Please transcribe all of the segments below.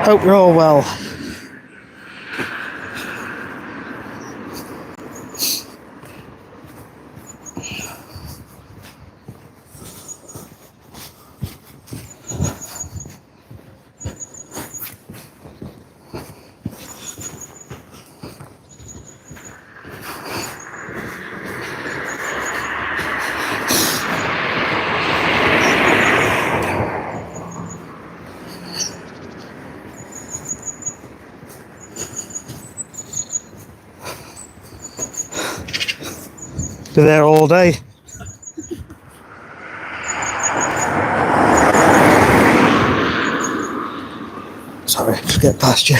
Hope you're all well. Be there all day. Sorry, just get past you.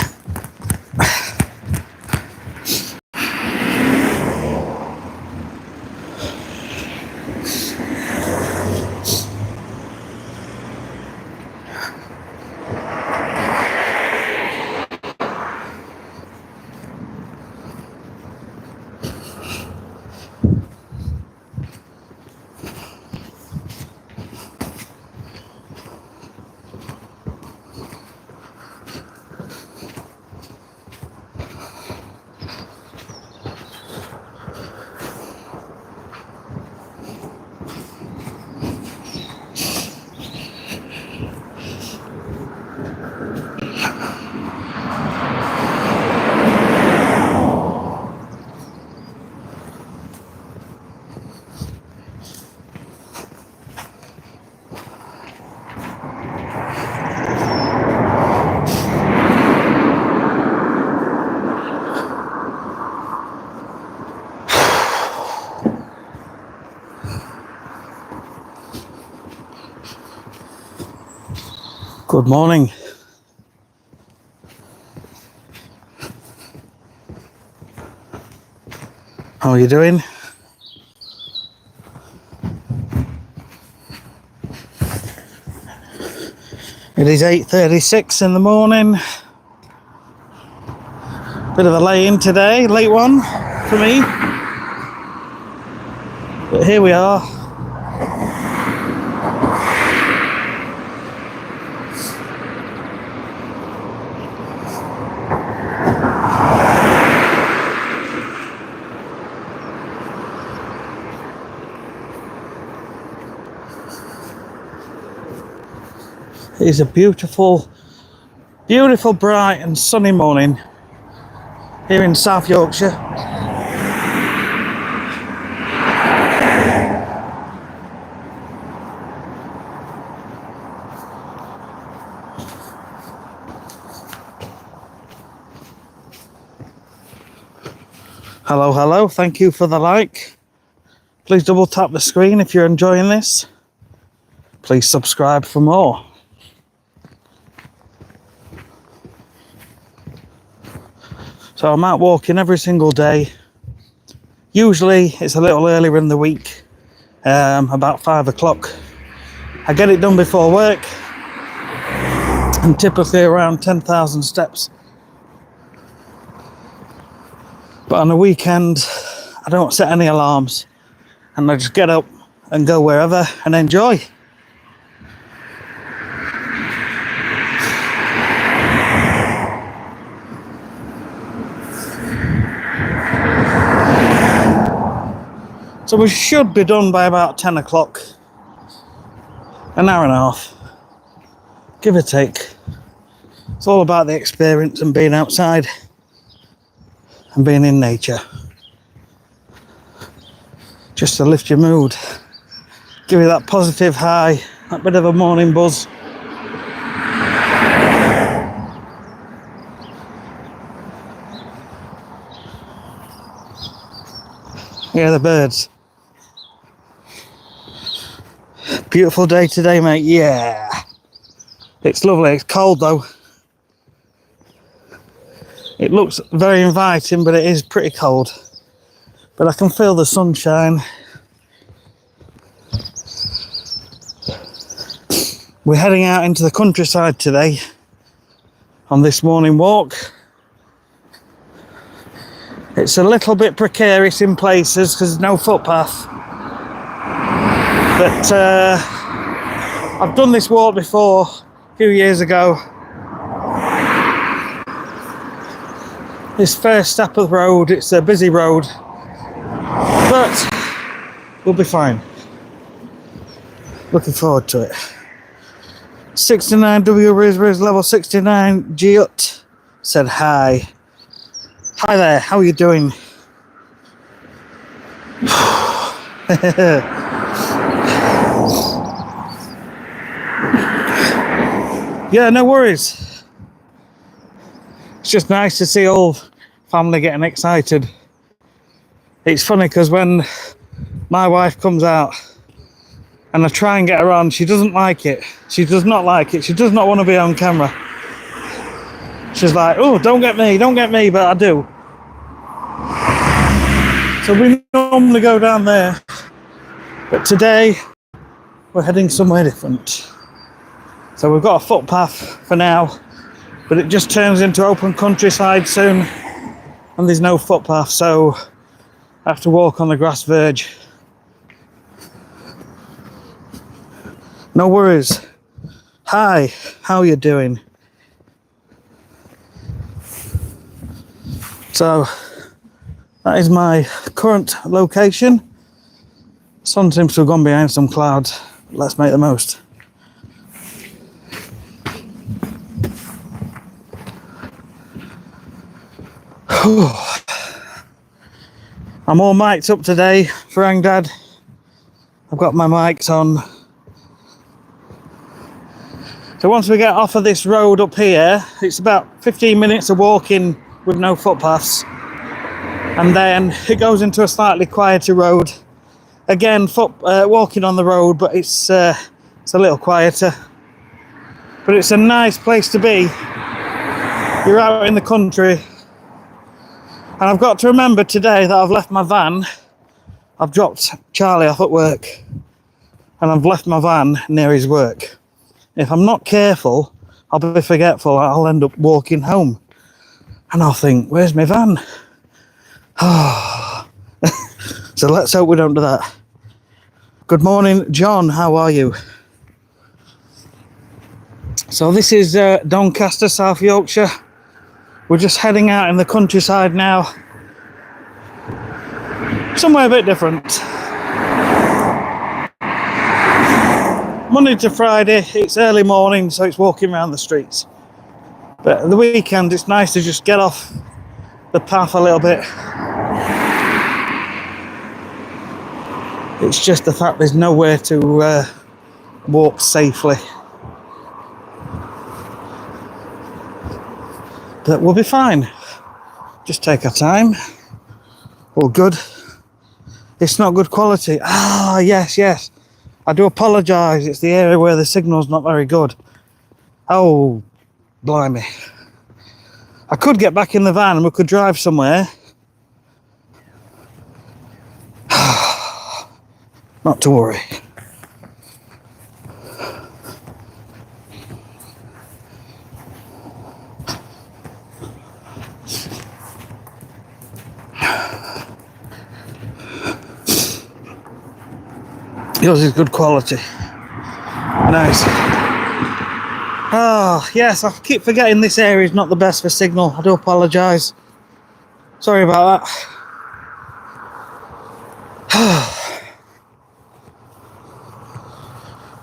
Good morning. How are you doing? It is 8:36 in the morning. Bit of a lay-in today, late one for me. But here we are. It is a beautiful, bright and sunny morning here in South Yorkshire. Hello, thank you for the like. Please double tap the screen if you're enjoying this. Please subscribe for more. So I'm out walking every single day. Usually it's a little earlier in the week, about 5 o'clock. I get it done before work and typically around 10,000 steps. But on a weekend, I don't set any alarms and I just get up and go wherever and enjoy. So we should be done by about 10 o'clock. An hour and a half, give or take. It's all about the experience and being outside and being in nature. Just to lift your mood, give you that positive high, that bit of a morning buzz. Yeah, the birds. Beautiful day today, mate. Yeah. It's lovely. It's cold though. It looks very inviting, but it is pretty cold. But I can feel the sunshine. We're heading out into the countryside today on this morning walk. It's a little bit precarious in places because there's no footpath. But I've done this walk before a few years ago This first step of the road, it's a busy road, but we'll be fine. Looking forward to it. 69W Riz level 69 Giut said hi. Hi there, how are you doing? Yeah, no worries. It's just nice to see all family getting excited. It's funny because when my wife comes out and I try and get her on, she doesn't like it. She does not like it. She does not want to be on camera. She's like, oh, don't get me, but I do. So we normally go down there, but today we're heading somewhere different. So we've got a footpath for now, but it just turns into open countryside soon, and there's no footpath, so I have to walk on the grass verge. No worries. Hi, how are you doing? So that is my current location. Sun seems to have gone behind some clouds. Let's make the most. I'm all mic'd up today for Dad. I've got my mics on. So once we get off of this road up here, it's about 15 minutes of walking with no footpaths. And then it goes into a slightly quieter road. Again, walking on the road, but it's a little quieter. But it's a nice place to be. You're out in the country. And I've got to remember today that I've left my van. I've dropped Charlie off at work. And I've left my van near his work. If I'm not careful, I'll be forgetful. I'll end up walking home. And I'll think, where's my van? So let's hope we don't do that. Good morning, John. How are you? So this is Doncaster, South Yorkshire. We're just heading out in the countryside now. Somewhere a bit different. Monday to Friday, it's early morning, so it's walking around the streets. But at the weekend, it's nice to just get off the path a little bit. It's just the fact there's nowhere to walk safely. But we'll be fine. Just take our time. All good. It's not good quality. Ah, yes. I do apologise. It's the area where the signal's not very good. Oh, blimey. I could get back in the van and we could drive somewhere. Not to worry. Yours is good quality. Nice. Oh, yes, I keep forgetting this area is not the best for signal. I do apologise. Sorry about that.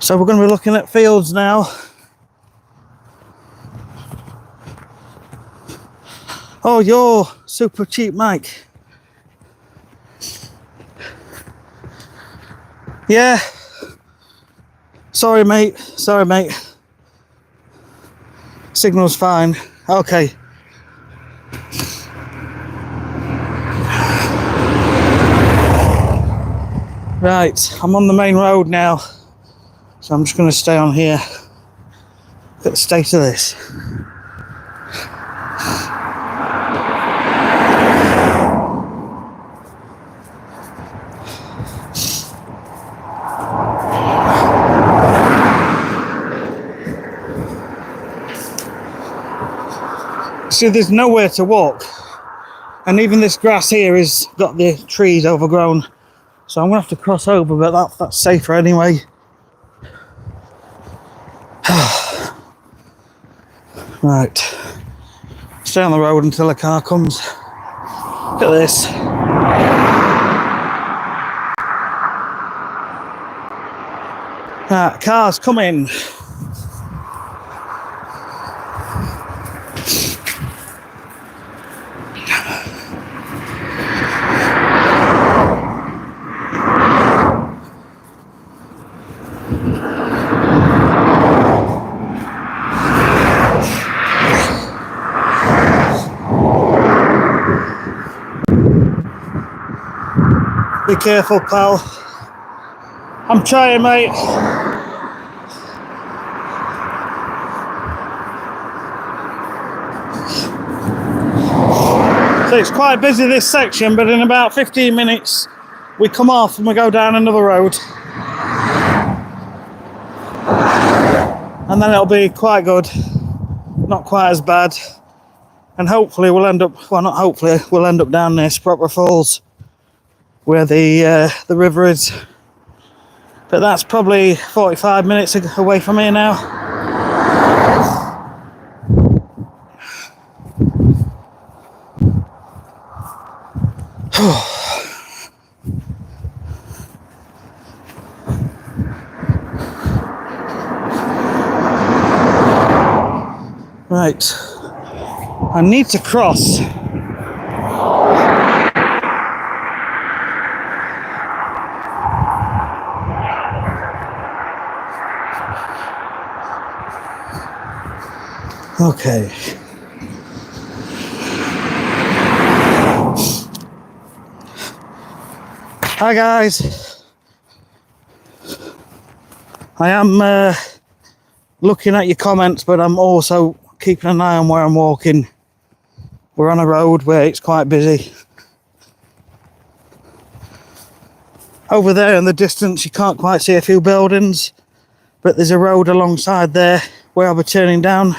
So we're going to be looking at fields now. Oh, you're super cheap, Mike. Yeah. Sorry, mate. Signal's fine. Okay. Right, I'm on the main road now. So I'm just going to stay on here. Look at the state of this. See, there's nowhere to walk. And even this grass here has got the trees overgrown. So I'm going to have to cross over, but that's safer anyway. Right. Stay on the road until a car comes. Look at this. Right, cars coming. Be careful, pal. I'm trying, mate. So it's quite busy this section, but in about 15 minutes we come off and we go down another road. And then it'll be quite good. Not quite as bad. And hopefully we'll end up, well, not hopefully, we'll end up down near Sprotbrook Falls, where the river is. But that's probably 45 minutes away from here now. Right, I need to cross. Okay. Hi guys. I am looking at your comments, but I'm also keeping an eye on where I'm walking. We're on a road where it's quite busy. Over there in the distance you can't quite see a few buildings, but there's a road alongside there where I'll be turning down.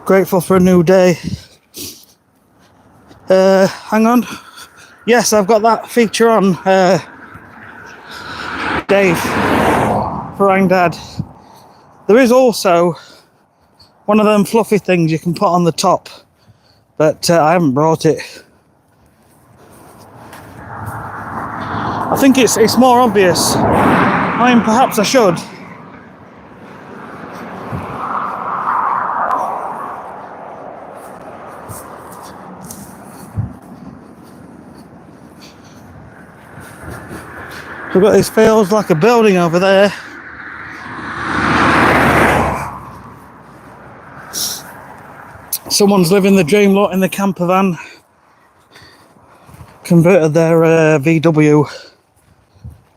Grateful for a new day. Hang on. Yes, I've got that feature on, Dave, for Dad. There is also one of them fluffy things you can put on the top, but I haven't brought it. I think it's more obvious. I mean, perhaps I should. We've got this feels like a building over there. Someone's living the dream lot in the camper van. Converted their VW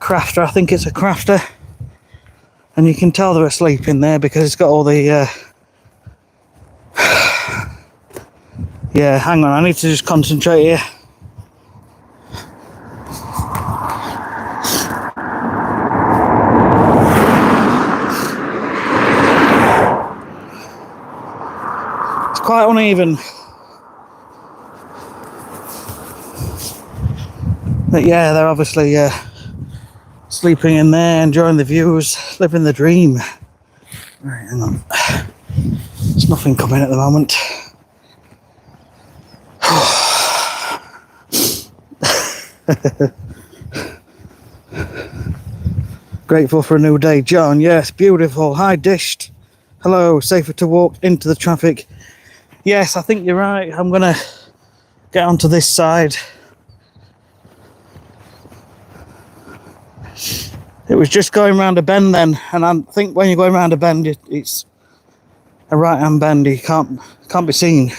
Crafter, I think it's a Crafter. And you can tell they're asleep in there because it's got all the... Yeah, hang on, I need to just concentrate here. Quite uneven, but yeah, they're obviously sleeping in there, enjoying the views, living the dream. Right, hang on, there's nothing coming at the moment. Grateful for a new day, John. Yes, beautiful. Hi, Dished. Hello, safer to walk into the traffic. Yes, I think you're right. I'm gonna get onto this side. It was just going round a bend then, and I think when you're going round a bend, it's a right-hand bend. You can't be seen.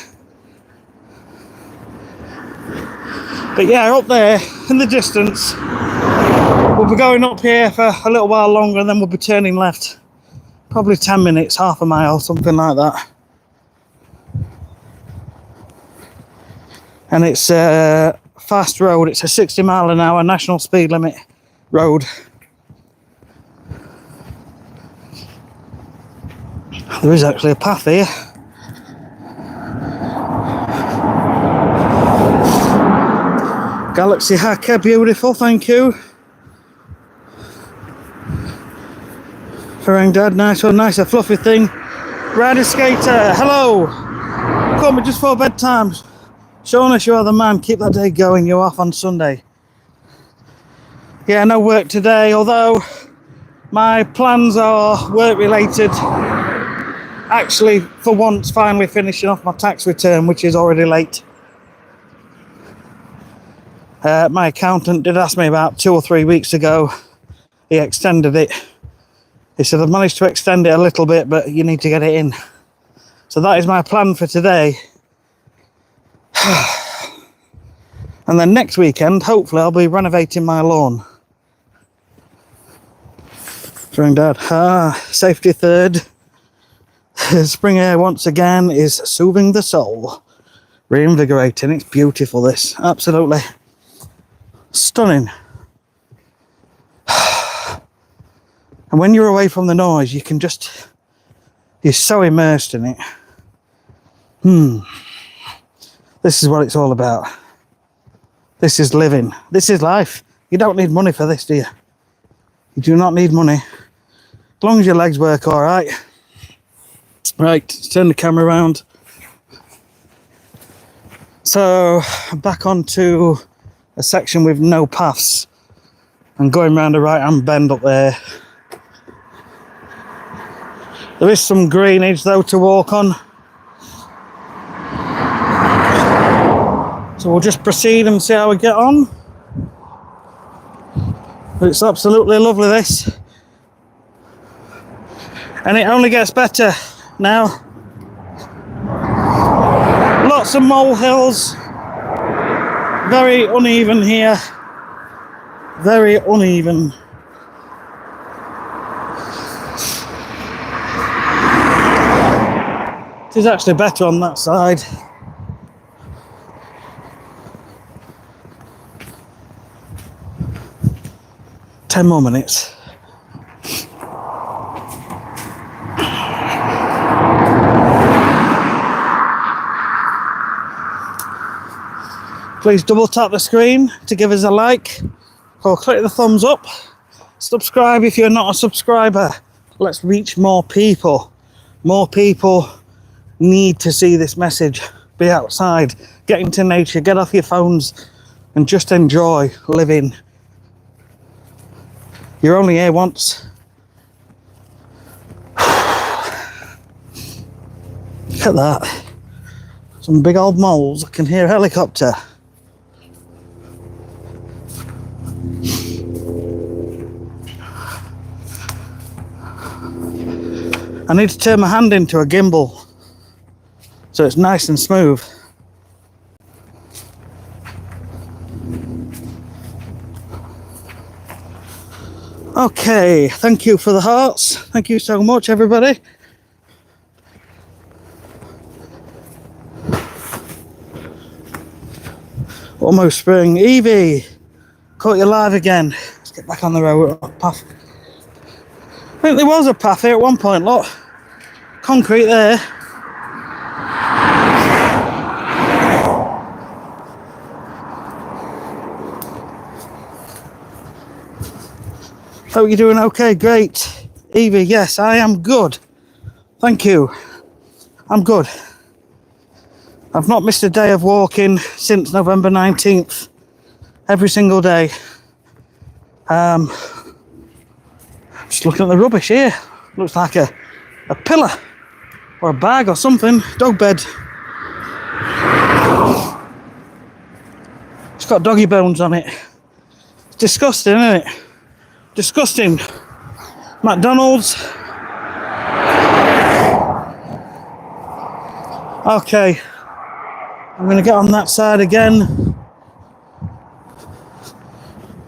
But yeah, up there in the distance, we'll be going up here for a little while longer, and then we'll be turning left. Probably 10 minutes, half a mile, something like that. And it's a fast road. It's a 60 mile an hour national speed limit road. There is actually a path here. Galaxy Hacker, beautiful, thank you. Farang Dad, nice one, nice, a fluffy thing. Rider Skater, hello. Call me just for bedtime. Shaunus, you are the man, keep that day going, you're off on Sunday. Yeah, no work today, although my plans are work related. Actually, for once, finally finishing off my tax return, which is already late. My accountant did ask me about 2 or 3 weeks ago. He extended it. He said, I've managed to extend it a little bit, but you need to get it in. So that is my plan for today. And then next weekend, hopefully, I'll be renovating my lawn. Spring Dad, safety third. Spring air once again is soothing the soul. Reinvigorating, it's beautiful this, absolutely. Stunning. And when you're away from the noise, you can just, you're so immersed in it. This is what it's all about. This is living. This is life. You don't need money for this, do you? You do not need money. As long as your legs work all right. Right, let's turn the camera around. So, back onto a section with no paths. And going round a right-hand bend up there. There is some greenage though to walk on. So we'll just proceed and see how we get on. But it's absolutely lovely this. And it only gets better now. Lots of molehills. Very uneven here. Very uneven. It is actually better on that side. Ten more minutes. Please double tap the screen to give us a like, or click the thumbs up. Subscribe if you're not a subscriber. Let's reach more people. More people need to see this message. Be outside, get into nature, get off your phones and just enjoy living. You're only here once. Look at that. Some big old moles. I can hear a helicopter. I need to turn my hand into a gimbal so it's nice and smooth. Okay, thank you for the hearts. Thank you so much, everybody. Almost spring. Evie, caught you live again. Let's get back on the road path. I think there was a path here at one point, look. Concrete there. Hope you're doing okay, great. Evie, yes, I am good. Thank you. I'm good. I've not missed a day of walking since November 19th. Every single day. Just looking at the rubbish here. Looks like a pillar or a bag or something. Dog bed. It's got doggy bones on it. It's disgusting, isn't it? Disgusting. McDonald's. Okay. I'm going to get on that side again.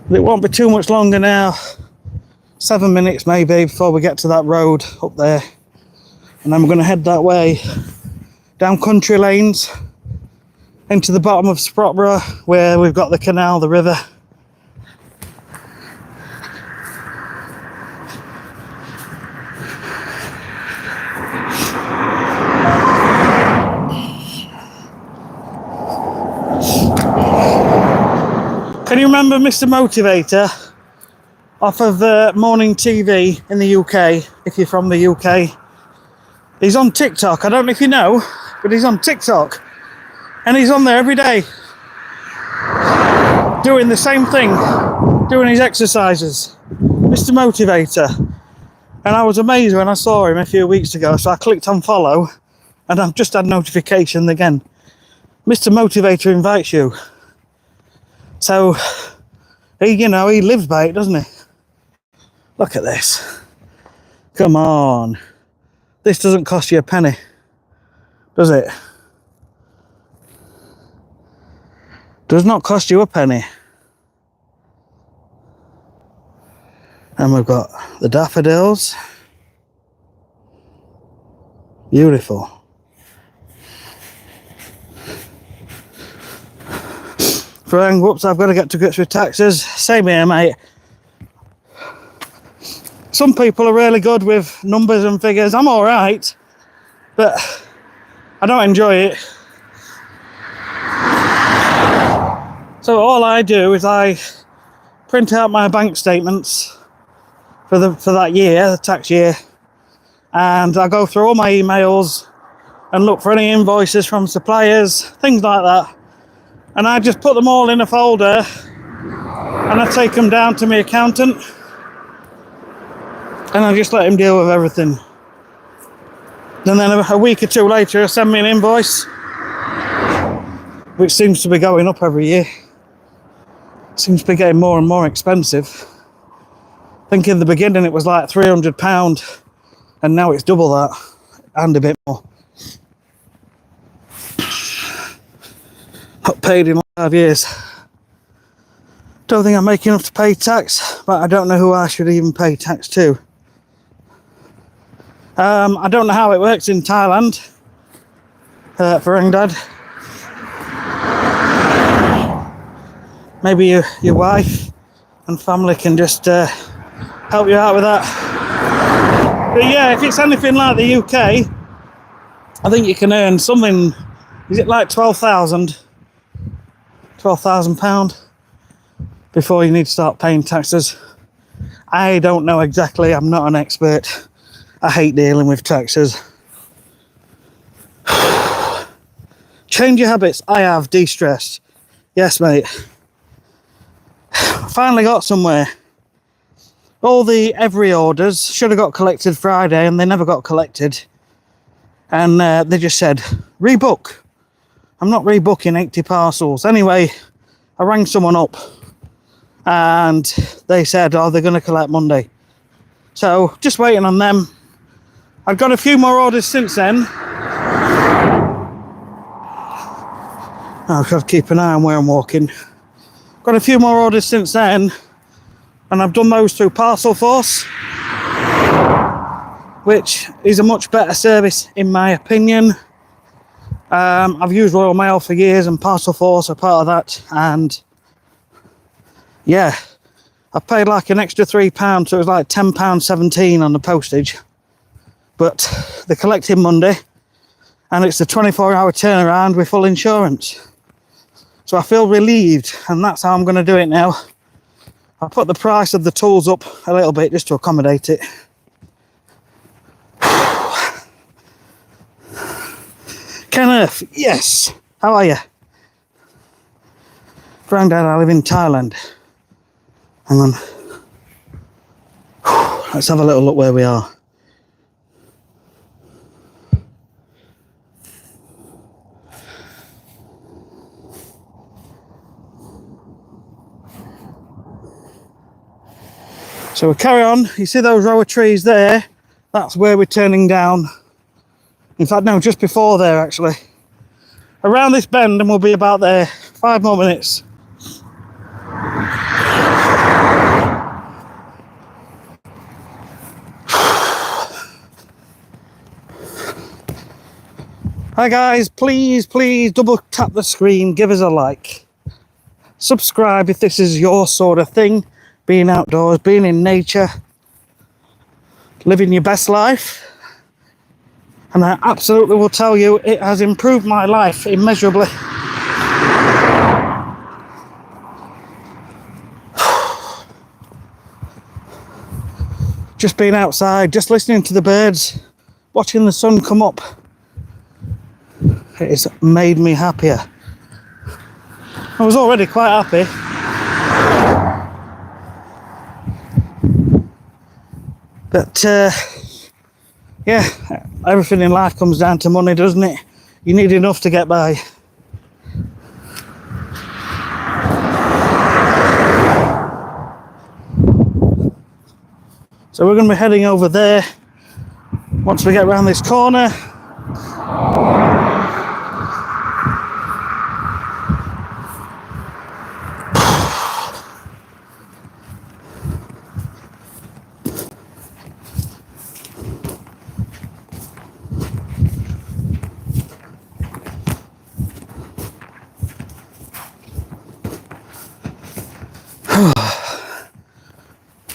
But it won't be too much longer now. 7 minutes maybe before we get to that road up there. And I'm going to head that way. Down country lanes. Into the bottom of Sprotborough where we've got the canal, the river. Can you remember Mr. Motivator off of morning TV in the UK, if you're from the UK? He's on TikTok. I don't know if you know, but he's on TikTok. And he's on there every day doing the same thing, doing his exercises. Mr. Motivator. And I was amazed when I saw him a few weeks ago, so I clicked on follow, and I've just had notification again. Mr. Motivator invites you. So, he lives by it, doesn't he? Look at this. Come on. This doesn't cost you a penny, does it? Does not cost you a penny. And we've got the daffodils. Beautiful. Frank, whoops, I've got to get to grips with taxes. Same here, mate. Some people are really good with numbers and figures. I'm all right, but I don't enjoy it. So all I do is I print out my bank statements for that year, the tax year, and I go through all my emails and look for any invoices from suppliers, things like that. And I just put them all in a folder and I take them down to my accountant and I just let him deal with everything. And then a week or two later, he'll send me an invoice, which seems to be going up every year. Seems to be getting more and more expensive. I think in the beginning it was like £300 and now it's double that and a bit more. Not paid in 5 years. Don't think I'm making enough to pay tax, but I don't know who I should even pay tax to. I don't know how it works in Thailand for Engdad. Maybe your wife and family can just help you out with that. But yeah, if it's anything like the UK, I think you can earn something. Is it like £12,000 before you need to start paying taxes? I don't know exactly. I'm not an expert. I hate dealing with taxes. Change your habits. I have de-stressed. Yes, mate. Finally got somewhere. All the every orders should have got collected Friday and they never got collected. And they just said, rebook. I'm not rebooking 80 parcels. Anyway, I rang someone up and they said, oh, they're going to collect Monday. So just waiting on them. I've got a few more orders since then. I've got to keep an eye on where I'm walking. Got a few more orders since then, and I've done those through Parcel Force, which is a much better service in my opinion. I've used Royal Mail for years and Parcel Force are part of that, and yeah, I paid like an extra £3, so it was like £10.17 on the postage. But they're collecting Monday, and it's a 24-hour turnaround with full insurance. So I feel relieved, and that's how I'm going to do it now. I'll put the price of the tools up a little bit just to accommodate it. Kenneth, yes. How are you? Granddad, I live in Thailand. Hang on. Let's have a little look where we are. So we'll carry on. You see those row of trees there? That's where we're turning down. In fact, no, just before there actually. Around this bend and we'll be about there. 5 more minutes. Hi guys, please double tap the screen, give us a like. Subscribe if this is your sort of thing. Being outdoors, being in nature, living your best life. And I absolutely will tell you, it has improved my life immeasurably. Just being outside, just listening to the birds, watching the sun come up. It has made me happier. I was already quite happy. But yeah, everything in life comes down to money, doesn't it? You need enough to get by. So we're going to be heading over there once we get around this corner.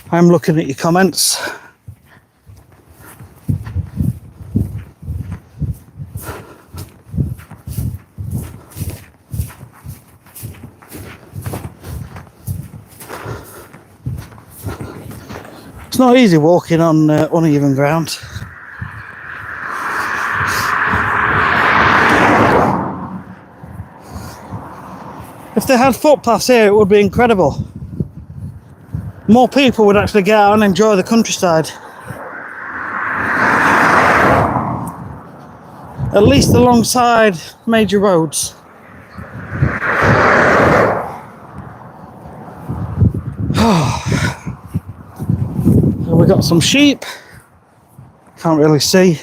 I'm looking at your comments. It's not easy walking on uneven ground. If they had footpaths here, it would be incredible. More people would actually get out and enjoy the countryside. At least alongside major roads. We've got some sheep. Can't really see.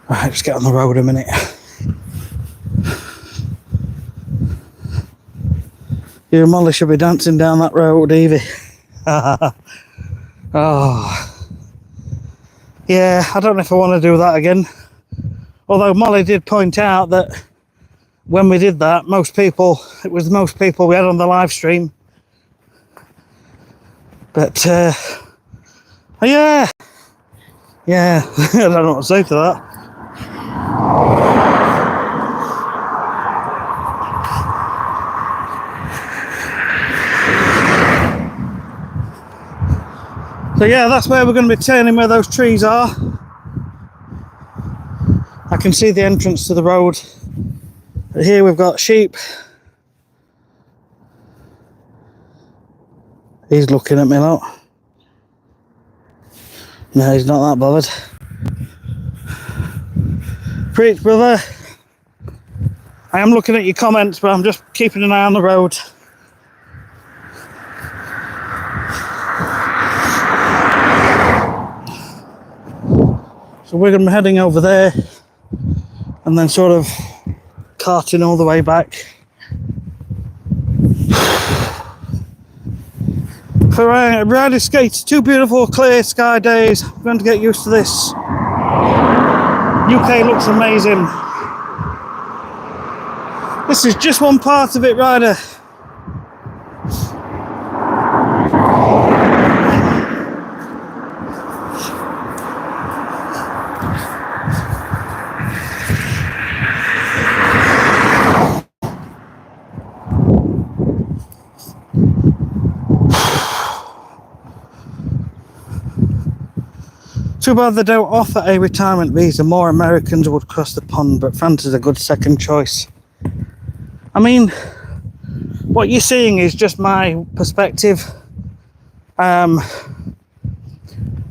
Right, just get on the road a minute. You and Molly should be dancing down that road, Evie. Oh. Yeah, I don't know if I want to do that again. Although Molly did point out that when we did that, it was most people we had on the live stream. But, yeah. Yeah, I don't know what to say to that. So yeah, that's where we're going to be turning, where those trees are. I can see the entrance to the road. But here we've got sheep. He's looking at me now. No, he's not that bothered. Preach, brother. I am looking at your comments, but I'm just keeping an eye on the road. So we're going to be heading over there and then sort of carting all the way back. For rider skates, 2 beautiful clear sky days. I'm going to get used to this. UK looks amazing. This is just one part of it, Ryder. Too bad they don't offer a retirement visa. More Americans would cross the pond, but France is a good second choice. I mean, what you're seeing is just my perspective.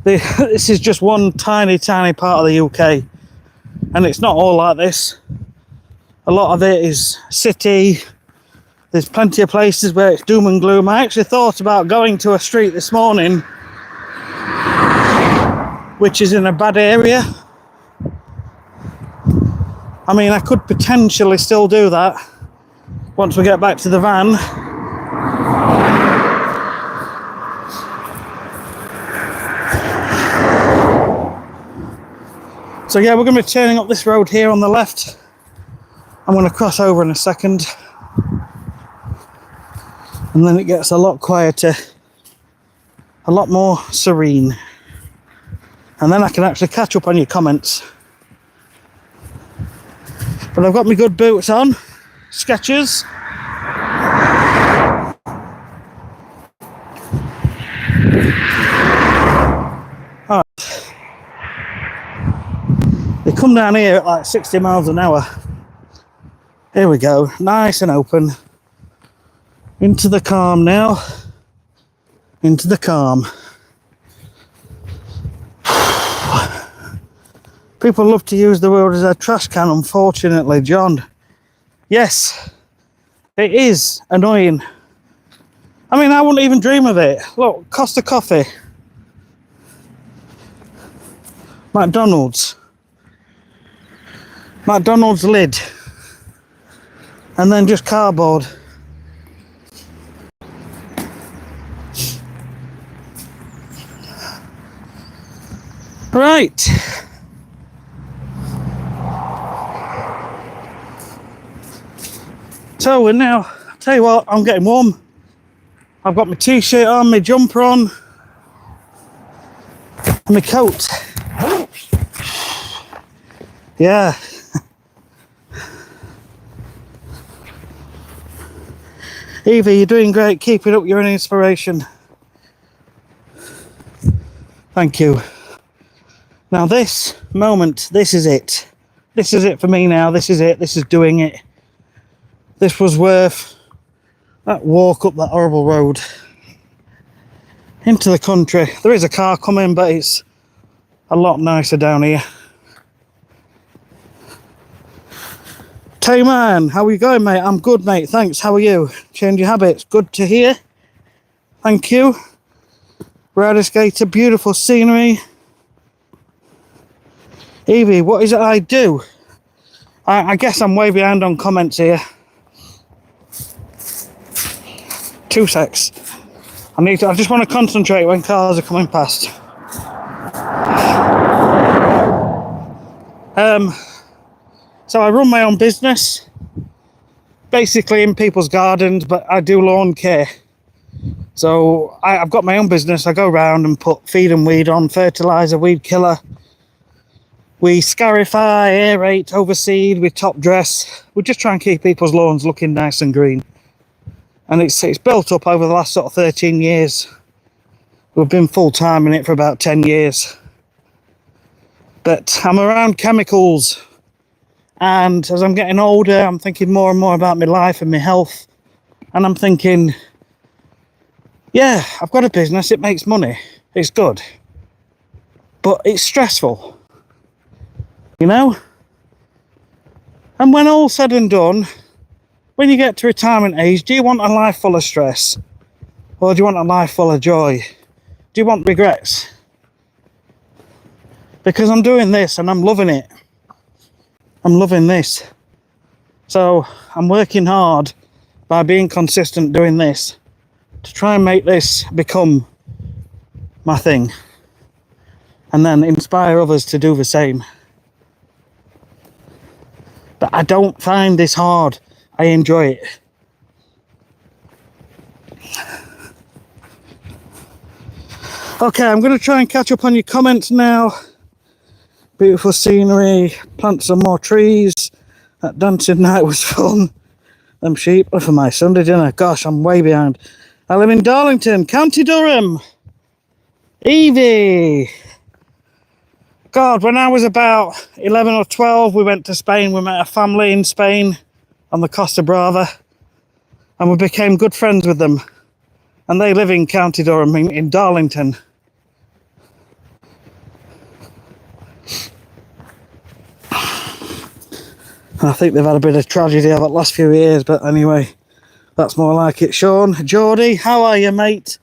This is just one tiny part of the UK, and it's not all like this. A lot of it is city. There's plenty of places where it's doom and gloom. I actually thought about going to a street this morning which is in a bad area. I mean, I could potentially still do that once we get back to the van. So yeah, we're going to be turning up this road here on the left. I'm going to cross over in a second. And then it gets a lot quieter, a lot more serene. And then I can actually catch up on your comments. But I've got my good boots on, Skechers. Alright. They come down here at like 60 miles an hour. Here we go, nice and open. Into the calm now. Into the calm. People love to use the word as a trash can, unfortunately, John. Yes, it is annoying. I mean, I wouldn't even dream of it. Look, Costa Coffee. McDonald's lid. And then just cardboard. Right. So we're now, I'll tell you what, I'm getting warm. I've got my t-shirt on, my jumper on, and my coat. Yeah. Evie, you're doing great. Keep it up. You're an inspiration. Thank you. Now this moment, this is it. This is it for me now. This is it. This is doing it. This was worth that walk up that horrible road into the country. There is a car coming, but it's a lot nicer down here. K-Man, how are you going, mate? I'm good, mate. Thanks. How are you? Change your habits. Good to hear. Thank you. Rider skater, beautiful scenery. Evie, what is it I do? I guess I'm way behind on comments here. 2 secs. I just want to concentrate when cars are coming past. So I run my own business, basically in people's gardens, but I do lawn care. So I've got my own business. I go around and put feed and weed on, fertilizer, weed killer. We scarify, aerate, overseed, we top dress. We just try and keep people's lawns looking nice and green. And it's built up over the last sort of 13 years. We've been full time in it for about 10 years. But I'm around chemicals. And as I'm getting older, I'm thinking more and more about my life and my health. And I'm thinking, yeah, I've got a business, it makes money, it's good. But it's stressful, you know? And when all's said and done, when you get to retirement age, do you want a life full of stress? Or do you want a life full of joy? Do you want regrets? Because I'm doing this and I'm loving it. I'm loving this. So I'm working hard by being consistent doing this to try and make this become my thing and then inspire others to do the same. But I don't find this hard. I enjoy it. Okay, I'm going to try and catch up on your comments now. Beautiful scenery, plant some more trees. That dancing night was fun. Them sheep are for my Sunday dinner. Gosh, I'm way behind. I live in Darlington, County Durham. Evie. God, when I was about 11 or 12, we went to Spain. We met a family in Spain on the Costa Brava. And we became good friends with them. And they live in County Durham, in Darlington. I think they've had a bit of tragedy over the last few years, but anyway, that's more like it. Sean, Geordie, how are you, mate?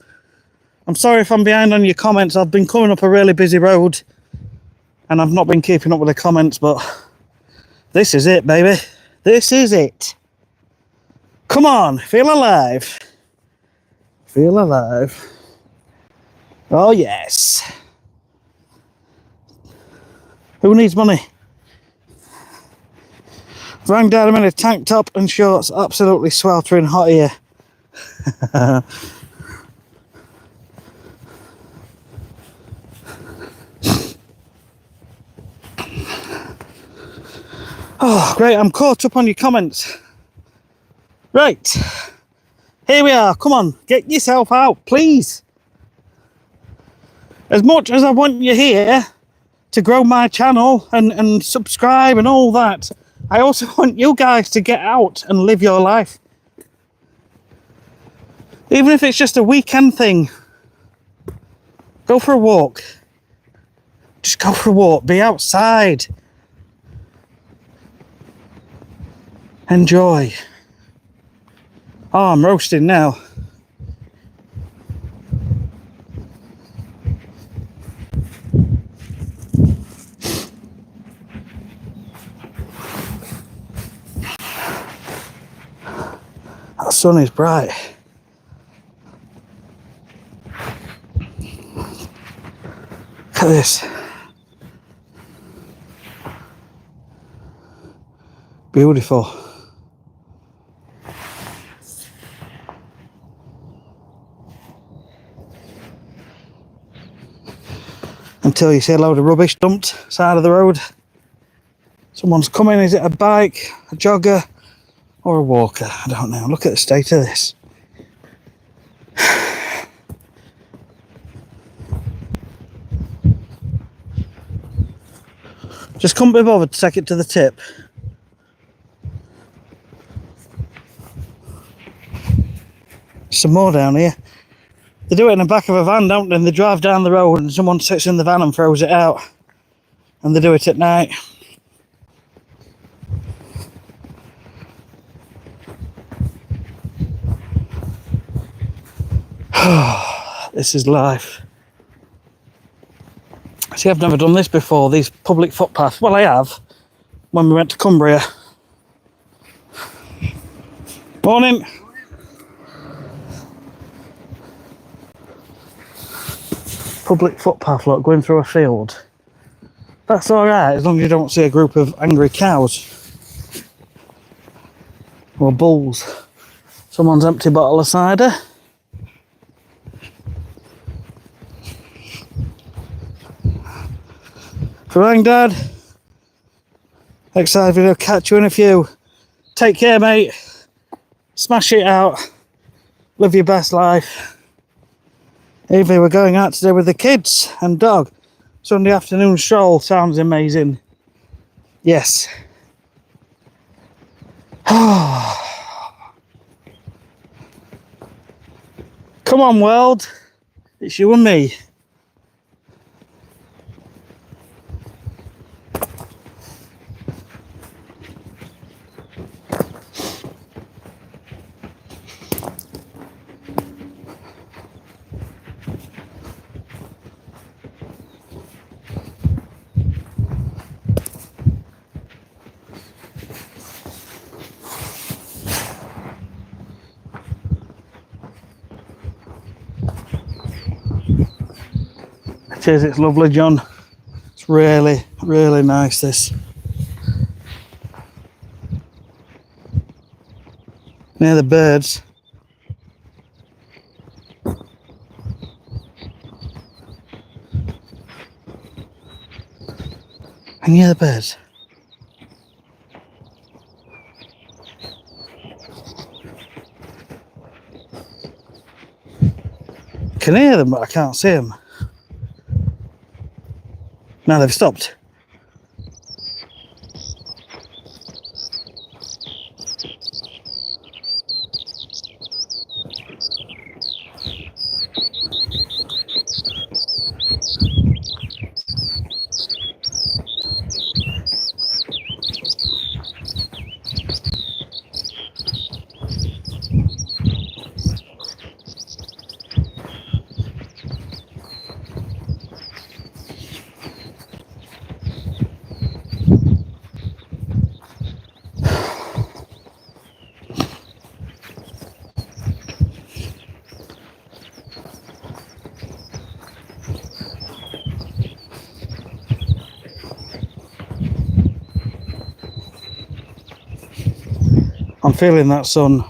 I'm sorry if I'm behind on your comments. I've been coming up a really busy road and I've not been keeping up with the comments, but this is it, baby. This is it. Come on, feel alive. Feel alive. Oh, yes. Who needs money? Rang Dad, I'm in a tank top and shorts, absolutely sweltering hot here. Oh, great, I'm caught up on your comments. Right, here we are. Come on, get yourself out, please. As much as I want you here to grow my channel and subscribe and all that, I also want you guys to get out and live your life. Even if it's just a weekend thing. Go for a walk. Just go for a walk. Be outside. Enjoy. Oh, I'm roasting now. That sun is bright. Look at this. Beautiful. Until you see a load of rubbish dumped side of the road. Someone's coming. Is it a bike, a jogger, or a walker? I don't know. Look at the state of this. Just couldn't be bothered to take it to the tip. Some more down here. They do it in the back of a van, don't they? And they drive down the road and someone sits in the van and throws it out. And they do it at night. This is life. See, I've never done this before, these public footpaths. Well, I have, when we went to Cumbria. Morning. Public footpath, look, going through a field. That's alright, as long as you don't see a group of angry cows. Or bulls. Someone's empty bottle of cider. Rang Dad. Excited to catch you in a few. Take care, mate. Smash it out. Live your best life. Evie, we're going out today with the kids and dog. Sunday afternoon stroll sounds amazing. Yes. Come on, world. It's you and me. It is, it's lovely, John. It's really, really nice, this. Near the birds. And near the birds. I can hear them, but I can't see them. Now they've stopped. feeling that sun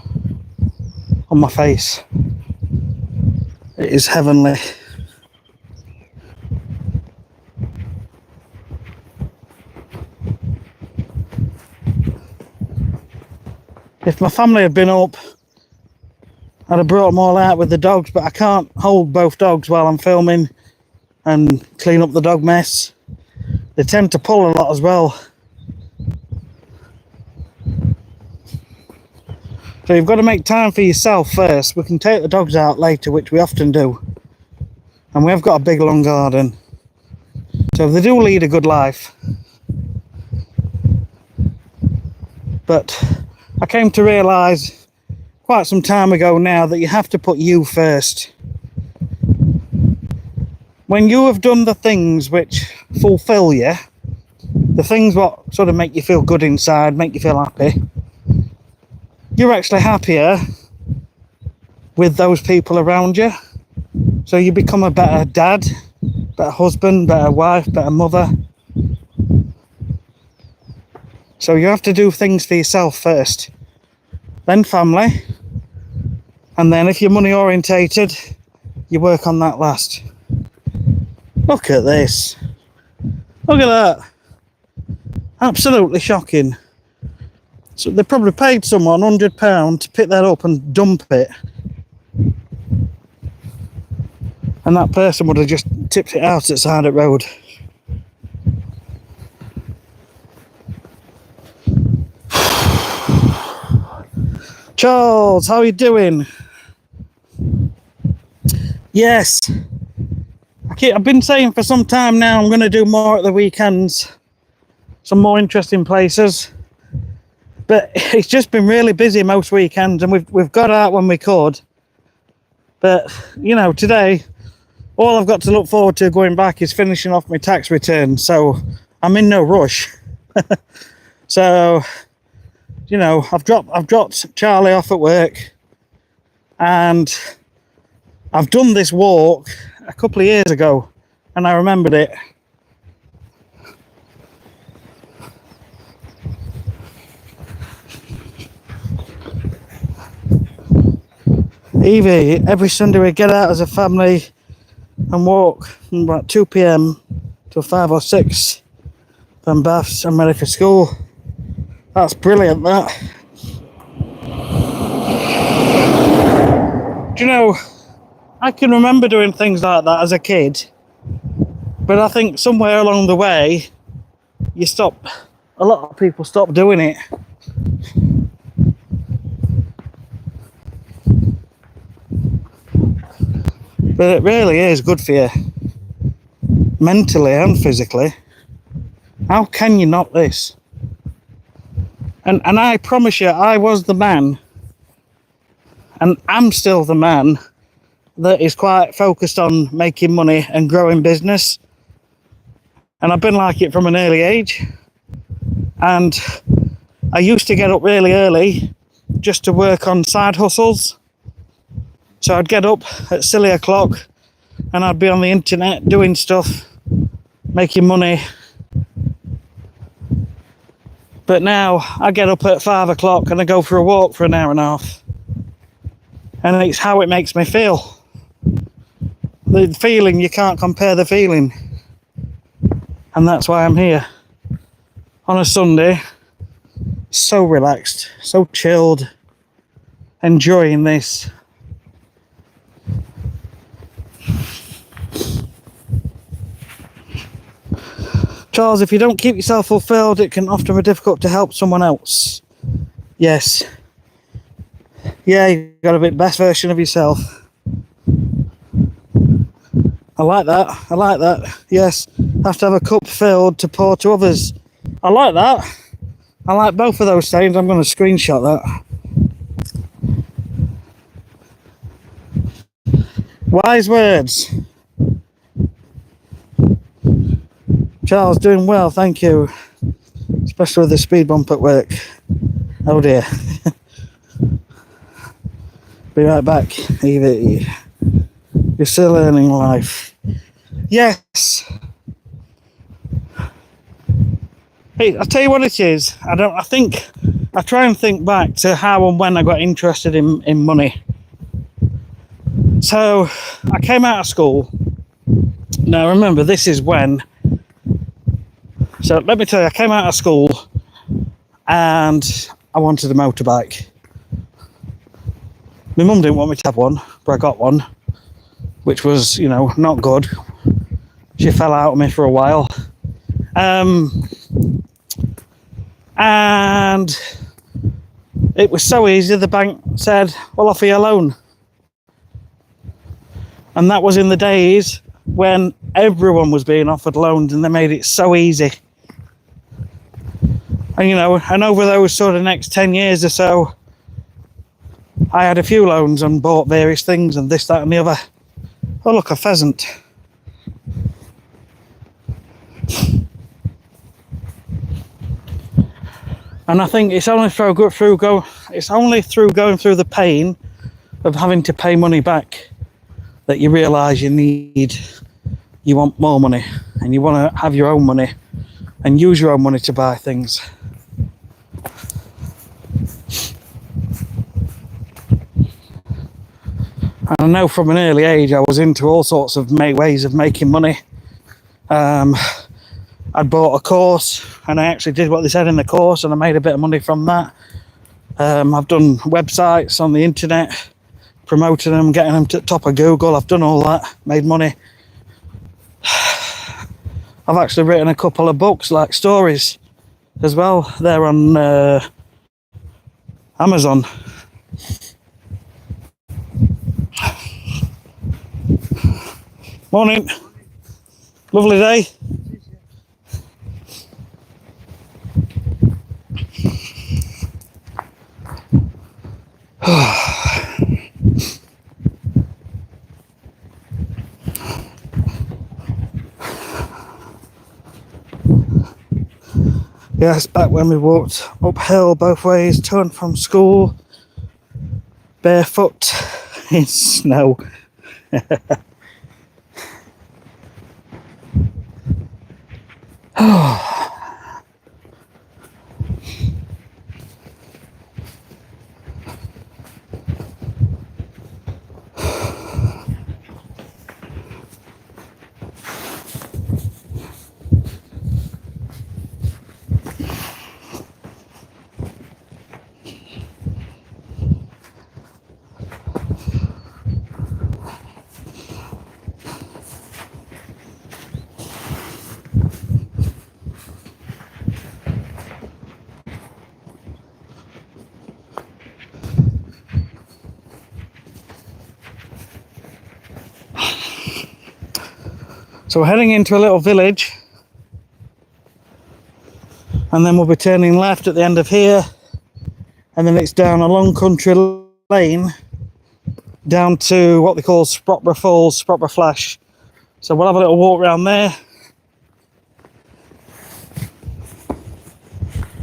on my face. It is heavenly. If my family had been up, I'd have brought them all out with the dogs, but I can't hold both dogs while I'm filming and clean up the dog mess. They tend to pull a lot as well. So you've got to make time for yourself first. We can take the dogs out later, which we often do. And we have got a big long garden. So they do lead a good life. But I came to realise quite some time ago now that you have to put you first. When you have done the things which fulfill you, the things what sort of make you feel good inside, make you feel happy, you're actually happier with those people around you. So you become a better dad, better husband, better wife, better mother. So you have to do things for yourself first, then family, and then if you're money orientated, you work on that last. Look at this. Look at that. Absolutely shocking. So they probably paid someone £100 to pick that up and dump it. And that person would have just tipped it out at the side of the road. Charles, how are you doing? Yes. I've been saying for some time now I'm going to do more at the weekends. Some more interesting places. But it's just been really busy most weekends, and we've got out when we could. But, you know, today, all I've got to look forward to going back is finishing off my tax return. So I'm in no rush. So, you know, I've dropped Charlie off at work, and I've done this walk a couple of years ago, and I remembered it. Evie, every Sunday we get out as a family and walk from about 2 p.m. till 5 or 6. Then baths and ready for school. That's brilliant, that. Do you know, I can remember doing things like that as a kid, but I think somewhere along the way, a lot of people stop doing it. But it really is good for you, mentally and physically. How can you not this? And I promise you, I was the man, and I'm still the man, that is quite focused on making money and growing business. And I've been like it from an early age. And I used to get up really early just to work on side hustles. So I'd get up at silly o'clock and I'd be on the internet doing stuff, making money. But now I get up at 5 o'clock and I go for a walk for an hour and a half. And it's how it makes me feel. The feeling, you can't compare the feeling. And that's why I'm here on a Sunday, so relaxed, so chilled, enjoying this. Charles, if you don't keep yourself fulfilled, it can often be difficult to help someone else. Yes. Yeah, you've got to be the best version of yourself. I like that. Yes, have to have a cup filled to pour to others. I like that. I like both of those sayings. I'm going to screenshot that. Wise words. Charles, doing well, thank you. Especially with the speed bump at work. Oh dear. Be right back, Evie. You're still learning life. Yes. Hey, I'll tell you what it is. I think I try and think back to how and when I got interested in money. So I came out of school. Now remember, this is when. So let me tell you, I came out of school and I wanted a motorbike. My mum didn't want me to have one, but I got one, which was, you know, not good. She fell out of me for a while. And it was so easy, the bank said, "We'll offer you a loan." And that was in the days when everyone was being offered loans and they made it so easy. And, you know, and over those sort of next 10 years or so, I had a few loans and bought various things and this, that and the other. Oh, look, a pheasant. And I think it's only through going through the pain of having to pay money back that you realise you want more money and you want to have your own money and use your own money to buy things. And I know from an early age I was into all sorts of ways of making money. I'd bought a course and I actually did what they said in the course and I made a bit of money from that. I've done websites on the internet, promoting them, getting them to the top of Google. I've done all that, made money. I've actually written a couple of books, like stories as well. They're on Amazon. Morning. Lovely day. Yes, back when we walked uphill both ways to and from school, barefoot in snow. So we're heading into a little village and then we'll be turning left at the end of here and then it's down a long country lane down to what they call Sprotborough Falls, Sprotborough Flash. So we'll have a little walk around there.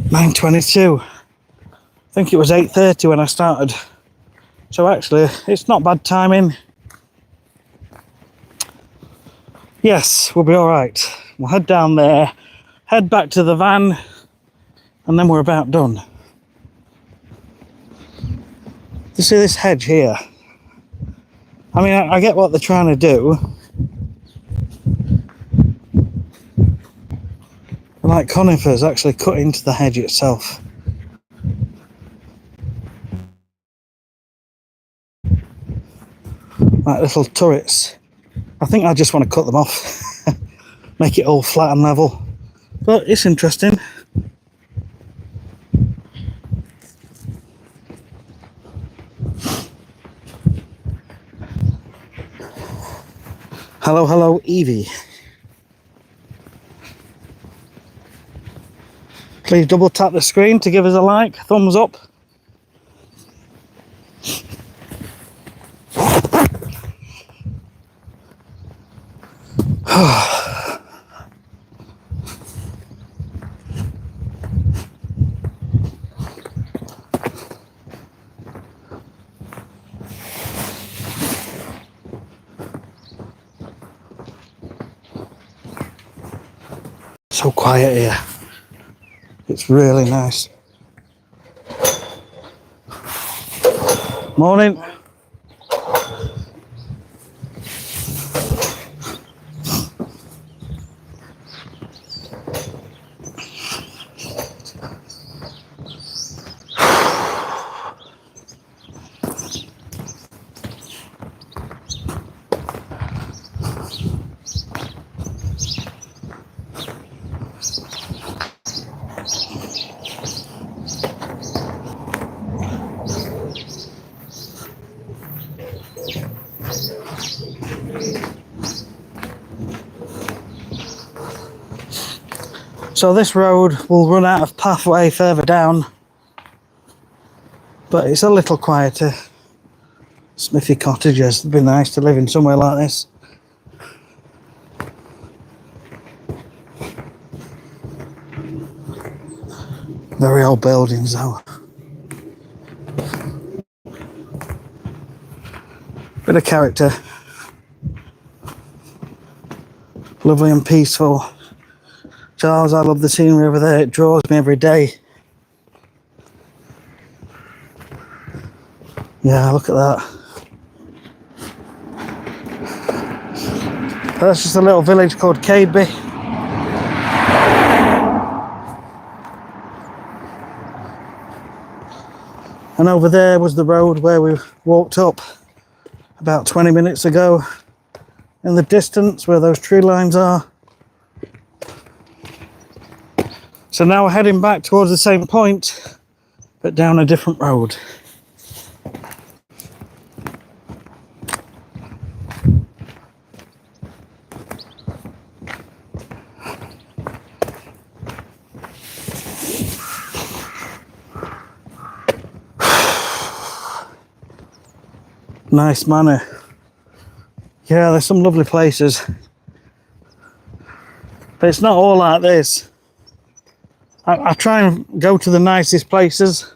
9:22. I think it was 8:30 when I started. So actually, it's not bad timing. Yes, we'll be all right. We'll head down there, head back to the van, and then we're about done. You see this hedge here? I mean, I get what they're trying to do. Like conifers actually cut into the hedge itself. Like little turrets. I think I just want to cut them off. Make it all flat and level. But it's interesting. Hello, hello, Evie. Please double tap the screen to give us a like, thumbs up. So quiet here. It's really nice. Morning. So this road will run out of pathway further down, but it's a little quieter. Smithy cottages, it'd be nice to live in somewhere like this. Very old buildings though. Bit of character. Lovely and peaceful. Charles, I love the scenery over there, it draws me every day. Yeah, look at that. That's just a little village called Cadeby. And over there was the road where we walked up about 20 minutes ago. In the distance where those tree lines are. So now we're heading back towards the same point, but down a different road. Nice manor. Yeah, there's some lovely places. But it's not all like this. I try and go to the nicest places.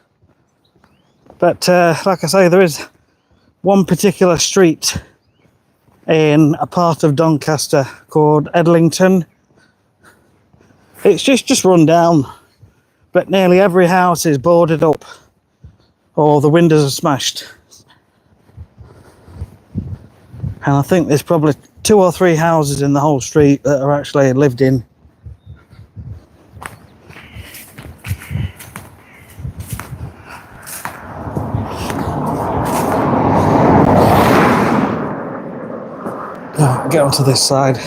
But like I say, there is one particular street in a part of Doncaster called Edlington. It's just run down. But nearly every house is boarded up. Or the windows are smashed. And I think there's probably 2 or 3 houses in the whole street that are actually lived in. Oh, get onto this side.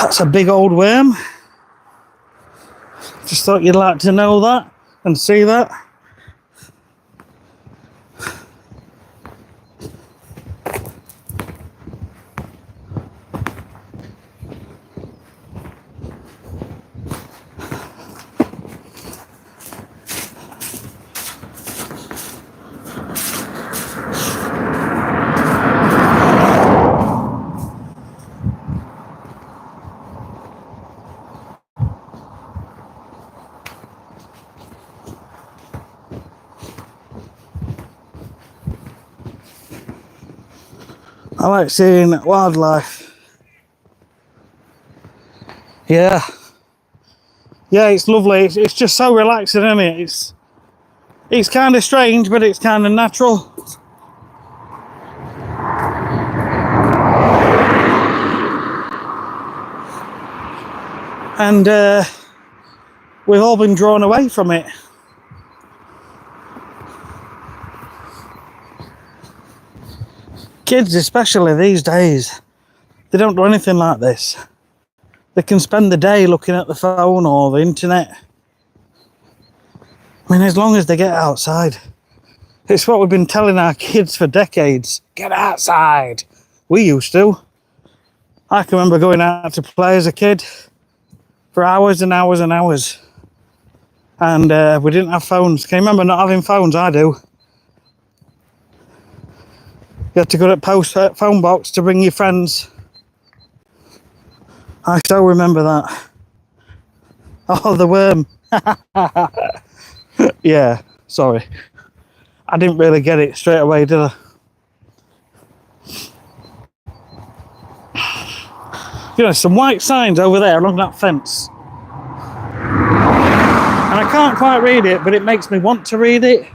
That's a big old worm. Just thought you'd like to know that and see that. I like seeing wildlife. Yeah, it's lovely. It's just so relaxing, isn't it? It's kind of strange, but it's kind of natural. And we've all been drawn away from it. Kids, especially these days, they don't do anything like this. They can spend the day looking at the phone or the internet. I mean, as long as they get outside. It's what we've been telling our kids for decades. Get outside. We used to. I can remember going out to play as a kid for hours and hours and hours. And we didn't have phones. Can you remember not having phones? I do. You had to go to the phone box to bring your friends. I still remember that. Oh, the worm. Yeah, sorry. I didn't really get it straight away, did I? You know, some white signs over there along that fence. And I can't quite read it, but it makes me want to read it.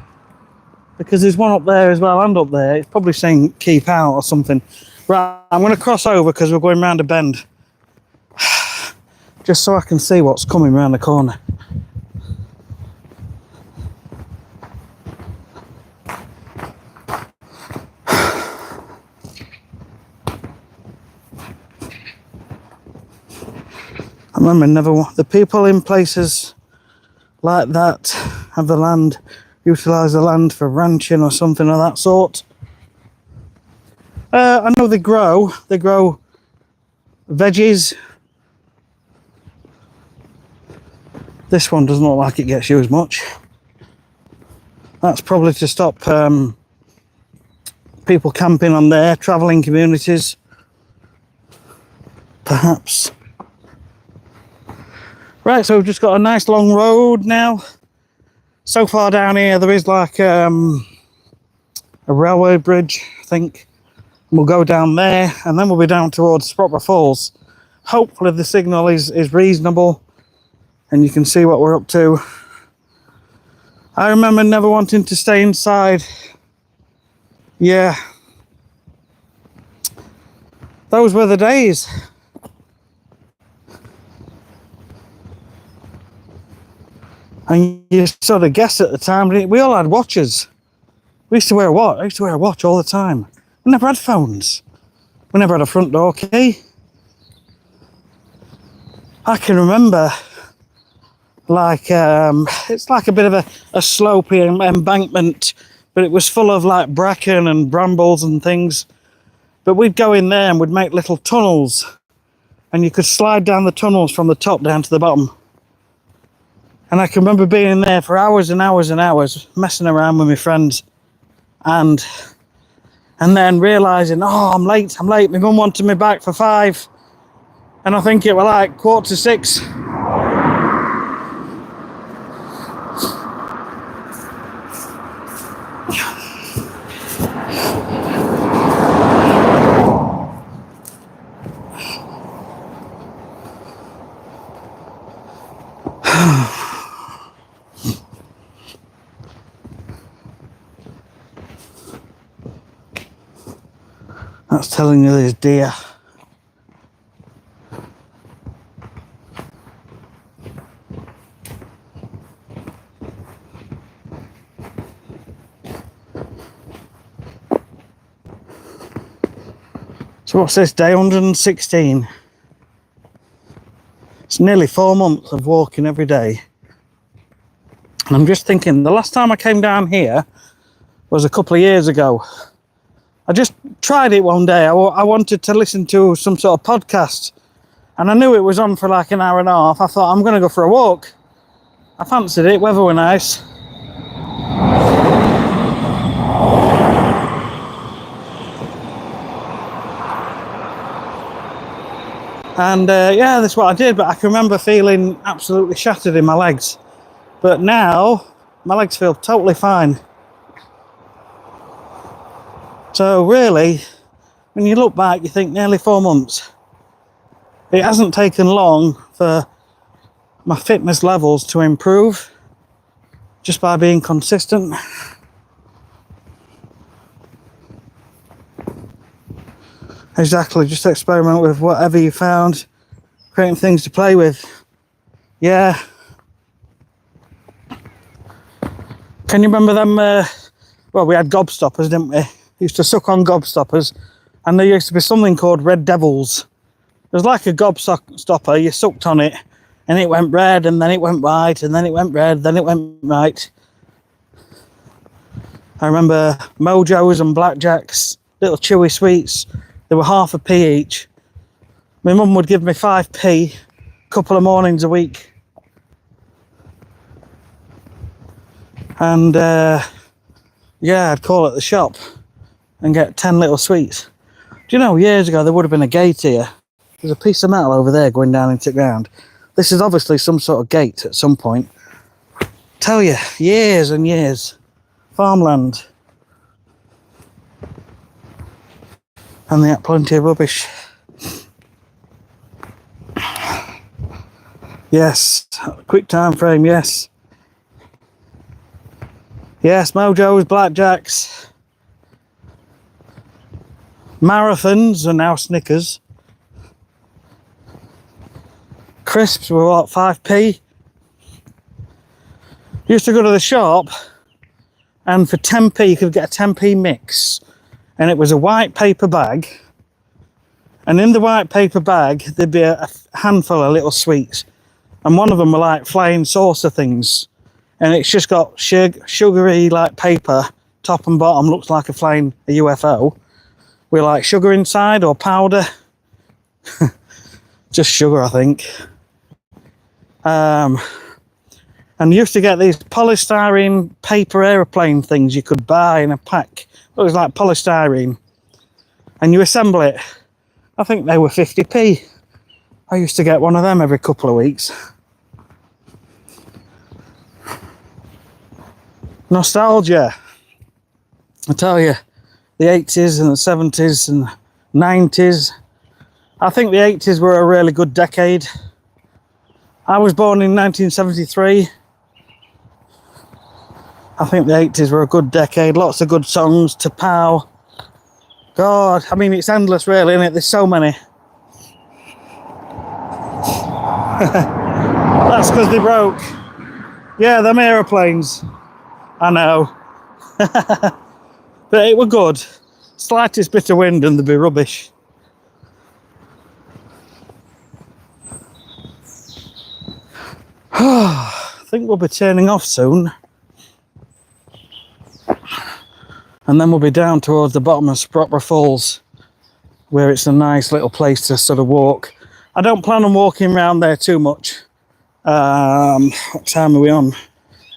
Because there's one up there as well and up there. It's probably saying keep out or something. Right, I'm going to cross over because we're going round a bend. Just so I can see what's coming round the corner. I remember the people in places like that have the land, utilise the land for ranching or something of that sort. I know they grow veggies. This one doesn't look like it gets used much. That's probably to stop people camping on there, travelling communities, perhaps. Right, so we've just got a nice long road now. So far down here there is like a railway bridge, I think. We'll go down there and then we'll be down towards Sprotbrough Falls. Hopefully the signal is reasonable and you can see what we're up to. I remember never wanting to stay inside. Yeah. Those were the days. And you sort of guess at the time, we all had watches. We used to wear a watch. I used to wear a watch all the time. We never had phones. We never had a front door key. I can remember, like, it's like a bit of a slopey embankment, but it was full of like bracken and brambles and things. But we'd go in there and we'd make little tunnels, and you could slide down the tunnels from the top down to the bottom. And I can remember being in there for hours and hours and hours, messing around with my friends, and then realising, oh, I'm late. My mum wanted me back for 5, and I think it was like 5:45. That's telling you there's deer. So what's this, day 116? It's nearly 4 months of walking every day. And I'm just thinking, the last time I came down here was a couple of years ago. I just tried it one day. I wanted to listen to some sort of podcast, and I knew it was on for like an hour and a half. I thought, I'm going to go for a walk. I fancied it, weather were nice. And yeah, that's what I did, but I can remember feeling absolutely shattered in my legs. But now, my legs feel totally fine. So really, when you look back, you think nearly 4 months. It hasn't taken long for my fitness levels to improve just by being consistent. Exactly, just experiment with whatever you found, creating things to play with. Yeah. Can you remember them? Well, we had gobstoppers, didn't we? Used to suck on gobstoppers, and there used to be something called red devils. It was like a gobstopper, you sucked on it and it went red, and then it went white, and then it went red, then it went white. I remember Mojos and Blackjacks, little chewy sweets. They were 1/2p each. My mum would give me 5p a couple of mornings a week. And yeah, I'd call at the shop and get 10 little sweets. Do you know, years ago there would have been a gate here. There's a piece of metal over there going down into the ground. This is obviously some sort of gate at some point. Tell you, years and years. Farmland. And they had plenty of rubbish. Yes, quick time frame, yes. Yes, mojos, blackjacks, marathons are now Snickers. Crisps were what, 5p? Used to go to the shop and for 10p you could get a 10p mix, and it was a white paper bag, and in the white paper bag there'd be a handful of little sweets, and one of them were like flying saucer things, and it's just got sugary like paper, top and bottom, looks like a UFO with like sugar inside or powder. Just sugar, I think. And you used to get these polystyrene paper aeroplane things you could buy in a pack. It was like polystyrene, and you assemble it. I think they were 50p. I used to get one of them every couple of weeks. Nostalgia. I tell you, the 80s and the 70s and 90s. I think the 80s were a really good decade. I was born in 1973. I think the 80s were a good decade. Lots of good songs. Tapow. God, I mean, it's endless really, isn't it? There's so many. That's because they broke. Yeah, them aeroplanes. I know. But it were good. Slightest bit of wind and they'd be rubbish. I think we'll be turning off soon. And then we'll be down towards the bottom of Sprotborough Falls, where it's a nice little place to sort of walk. I don't plan on walking around there too much. What time are we on?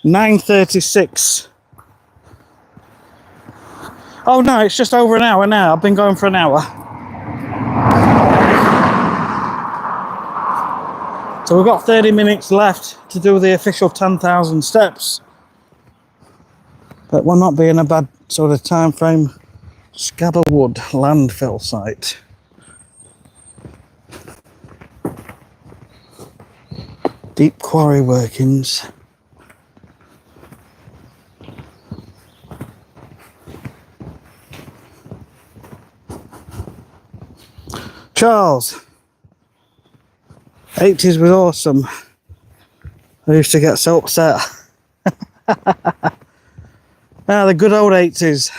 9:36. Oh no, it's just over an hour now. I've been going for an hour. So we've got 30 minutes left to do the official 10,000 steps. But we'll not be in a bad sort of time frame. Scabberwood landfill site. Deep quarry workings. Charles. 80s was awesome. I used to get so upset. Ah, the good old 80s.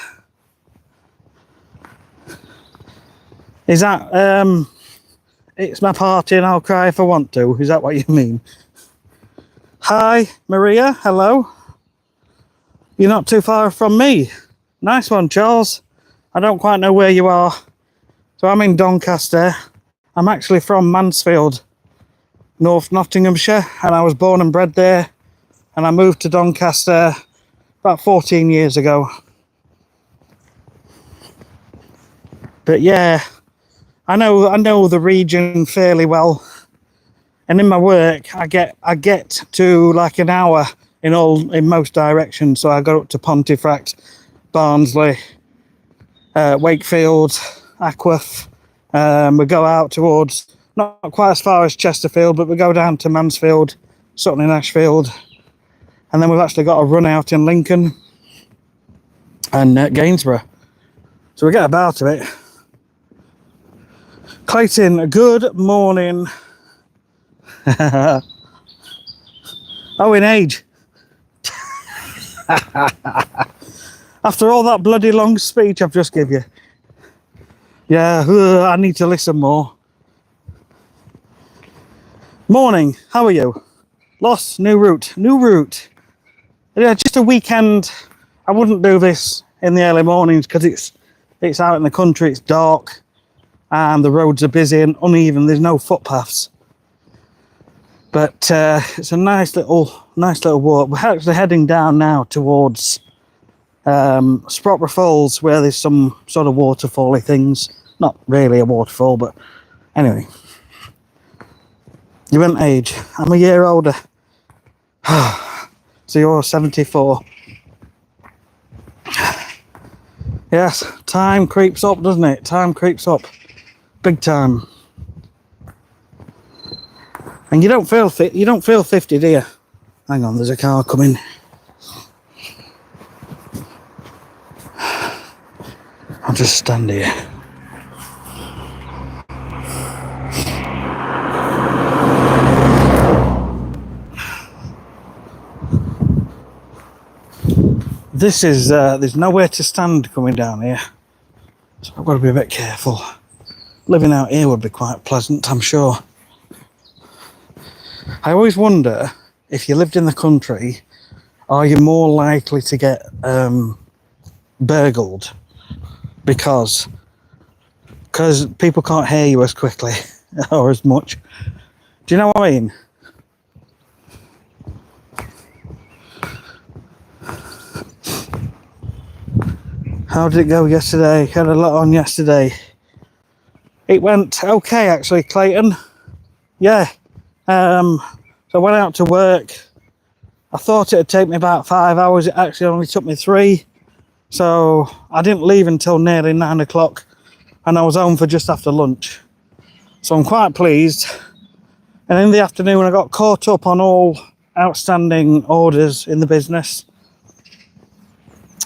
Is that, it's my party and I'll cry if I want to? Is that what you mean? Hi, Maria, hello. You're not too far from me. Nice one, Charles. I don't quite know where you are. So I'm in Doncaster. I'm actually from Mansfield, North Nottinghamshire, and I was born and bred there. And I moved to Doncaster about 14 years ago. But yeah, I know the region fairly well. And in my work, I get to like an hour in most directions. So I go up to Pontefract, Barnsley, Wakefield, Ackworth. We go out towards, not quite as far as Chesterfield, but we go down to Mansfield, Sutton in Ashfield. And then we've actually got a run out in Lincoln and Gainsborough. So we get about a bit. Clayton, good morning. Oh, in age. After all that bloody long speech I've just given you. Yeah, I need to listen more. Morning, how are you? Lost, new route. Yeah, just a weekend. I wouldn't do this in the early mornings because it's out in the country, it's dark, and the roads are busy and uneven. There's no footpaths. But it's a nice little walk. We're actually heading down now towards Sprotborough Falls, where there's some sort of waterfally things. Not really a waterfall, but anyway. You went age. I'm a year older. So you're 74. Yes, time creeps up, doesn't it? Time creeps up. Big time. And you don't feel 50, do you? Hang on, there's a car coming. just stand here. This is, there's nowhere to stand coming down here, so I've got to be a bit careful. Living out here would be quite pleasant, I'm sure. I always wonder, if you lived in the country, are you more likely to get burgled? Because people can't hear you as quickly or as much. Do you know what I mean? How did it go yesterday? Had a lot on yesterday. It went okay, actually, Clayton. Yeah. So I went out to work. I thought it'd take me about 5 hours. It actually only took me 3. So I didn't leave until nearly 9 o'clock, and I was home for just after lunch. So I'm quite pleased. And in the afternoon, I got caught up on all outstanding orders in the business.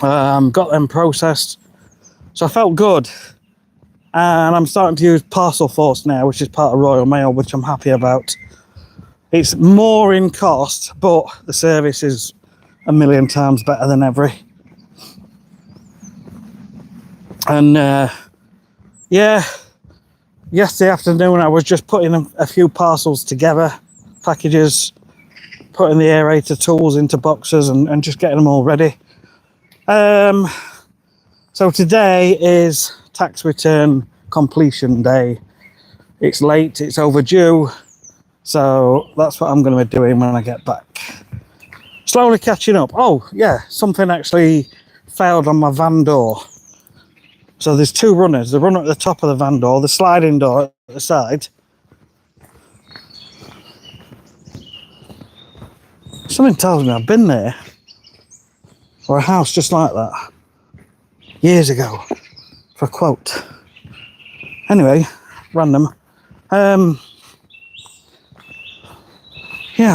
Got them processed, so I felt good. And I'm starting to use Parcel Force now, which is part of Royal Mail, which I'm happy about. It's more in cost, but the service is a million times better than every. And yeah, yesterday afternoon I was just putting a few parcels together, packages, putting the aerator tools into boxes and just getting them all ready. So today is tax return completion day. It's late, it's overdue, so that's what I'm going to be doing when I get back. Slowly catching up. Oh yeah, something actually failed on my van door. So there's 2 runners, the runner at the top of the van door, the sliding door at the side. Something tells me I've been there, or a house just like that, years ago, for a quote. Anyway, random. Yeah,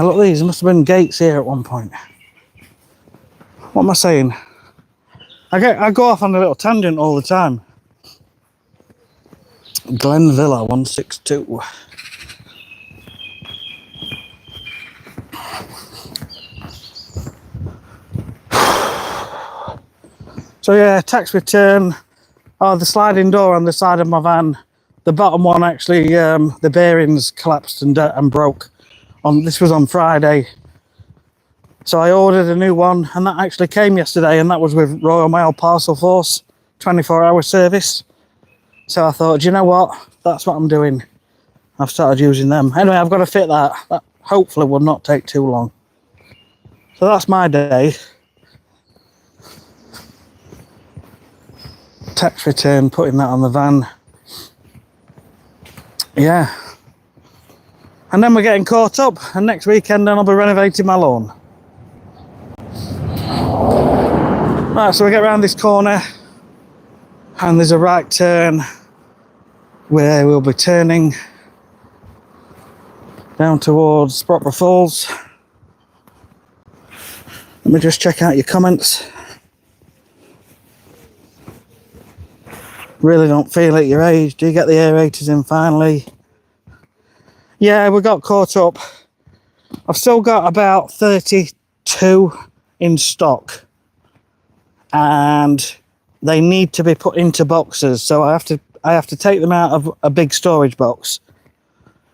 look at these, there must have been gates here at one point. What am I saying? I go off on a little tangent all the time. Glen Villa 162. So yeah, tax return. Oh, the sliding door on the side of my van, the bottom one actually, the bearings collapsed and broke. This was on Friday. So I ordered a new one, and that actually came yesterday, and that was with Royal Mail Parcel Force, 24-hour service. So I thought, do you know what? That's what I'm doing. I've started using them. Anyway, I've got to fit that. That hopefully will not take too long. So that's my day. Tax return, putting that on the van. Yeah. And then we're getting caught up, and next weekend then I'll be renovating my lawn. Right, so we get around this corner and there's a right turn where we'll be turning down towards Sprockborough Falls. Let me just check out your comments. Really don't feel at your age. Do you get the aerators in finally? Yeah, we got caught up. I've still got about 32 in stock, and they need to be put into boxes, so I have to take them out of a big storage box,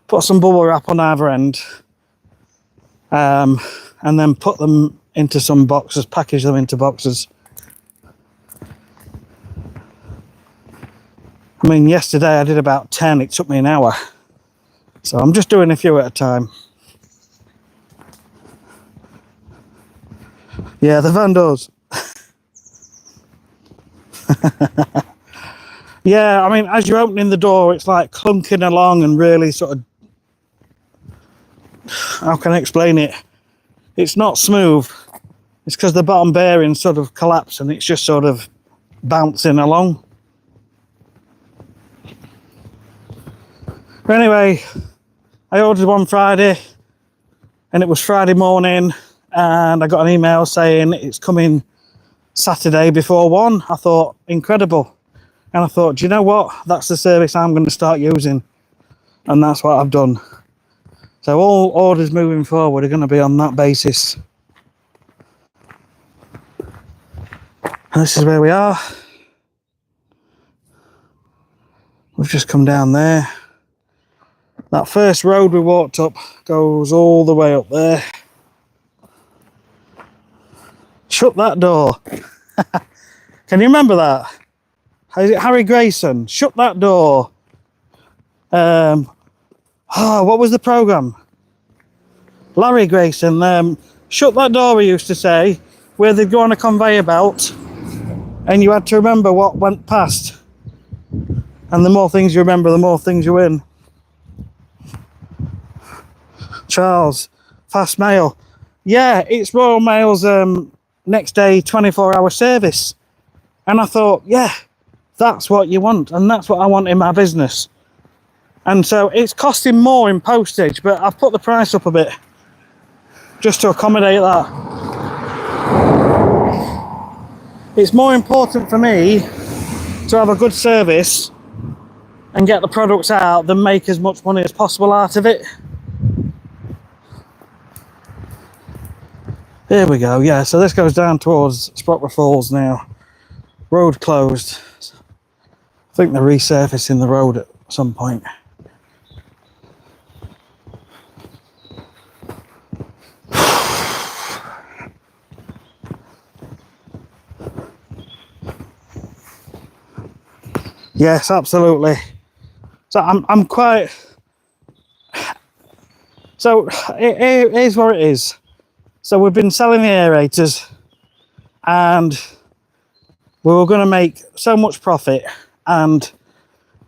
put some bubble wrap on either end, and then put them into some boxes, package them into boxes. I mean, yesterday I did about 10, it took me an hour, so I'm just doing a few at a time. Yeah, the van doors. Yeah, I mean, as you're opening the door, it's like clunking along and really sort of, how can I explain it? It's not smooth. It's because the bottom bearing sort of collapsed and it's just sort of bouncing along. But anyway, I ordered one Friday and it was Friday morning, and I got an email saying it's coming Saturday before 1. I thought, incredible. And I thought, do you know what? That's the service I'm going to start using. And that's what I've done. So all orders moving forward are going to be on that basis. And this is where we are. We've just come down there. That first road we walked up goes all the way up there. Shut that door. Can you remember that? Is it Harry Grayson? Shut that door. What was the programme? Larry Grayson. Shut that door, we used to say, where they'd go on a conveyor belt and you had to remember what went past. And the more things you remember, the more things you win. Charles, fast mail. Yeah, it's Royal Mail's next day 24-hour service. And I thought, yeah, that's what you want. And that's what I want in my business. And so it's costing more in postage, but I've put the price up a bit just to accommodate that. It's more important for me to have a good service and get the products out than make as much money as possible out of it. Here we go, yeah, so this goes down towards Sprotbrough Falls now. Road closed. I think they're resurfacing the road at some point. Yes, absolutely. So I'm quite... So here's what it is. So we've been selling the aerators and we were going to make so much profit, and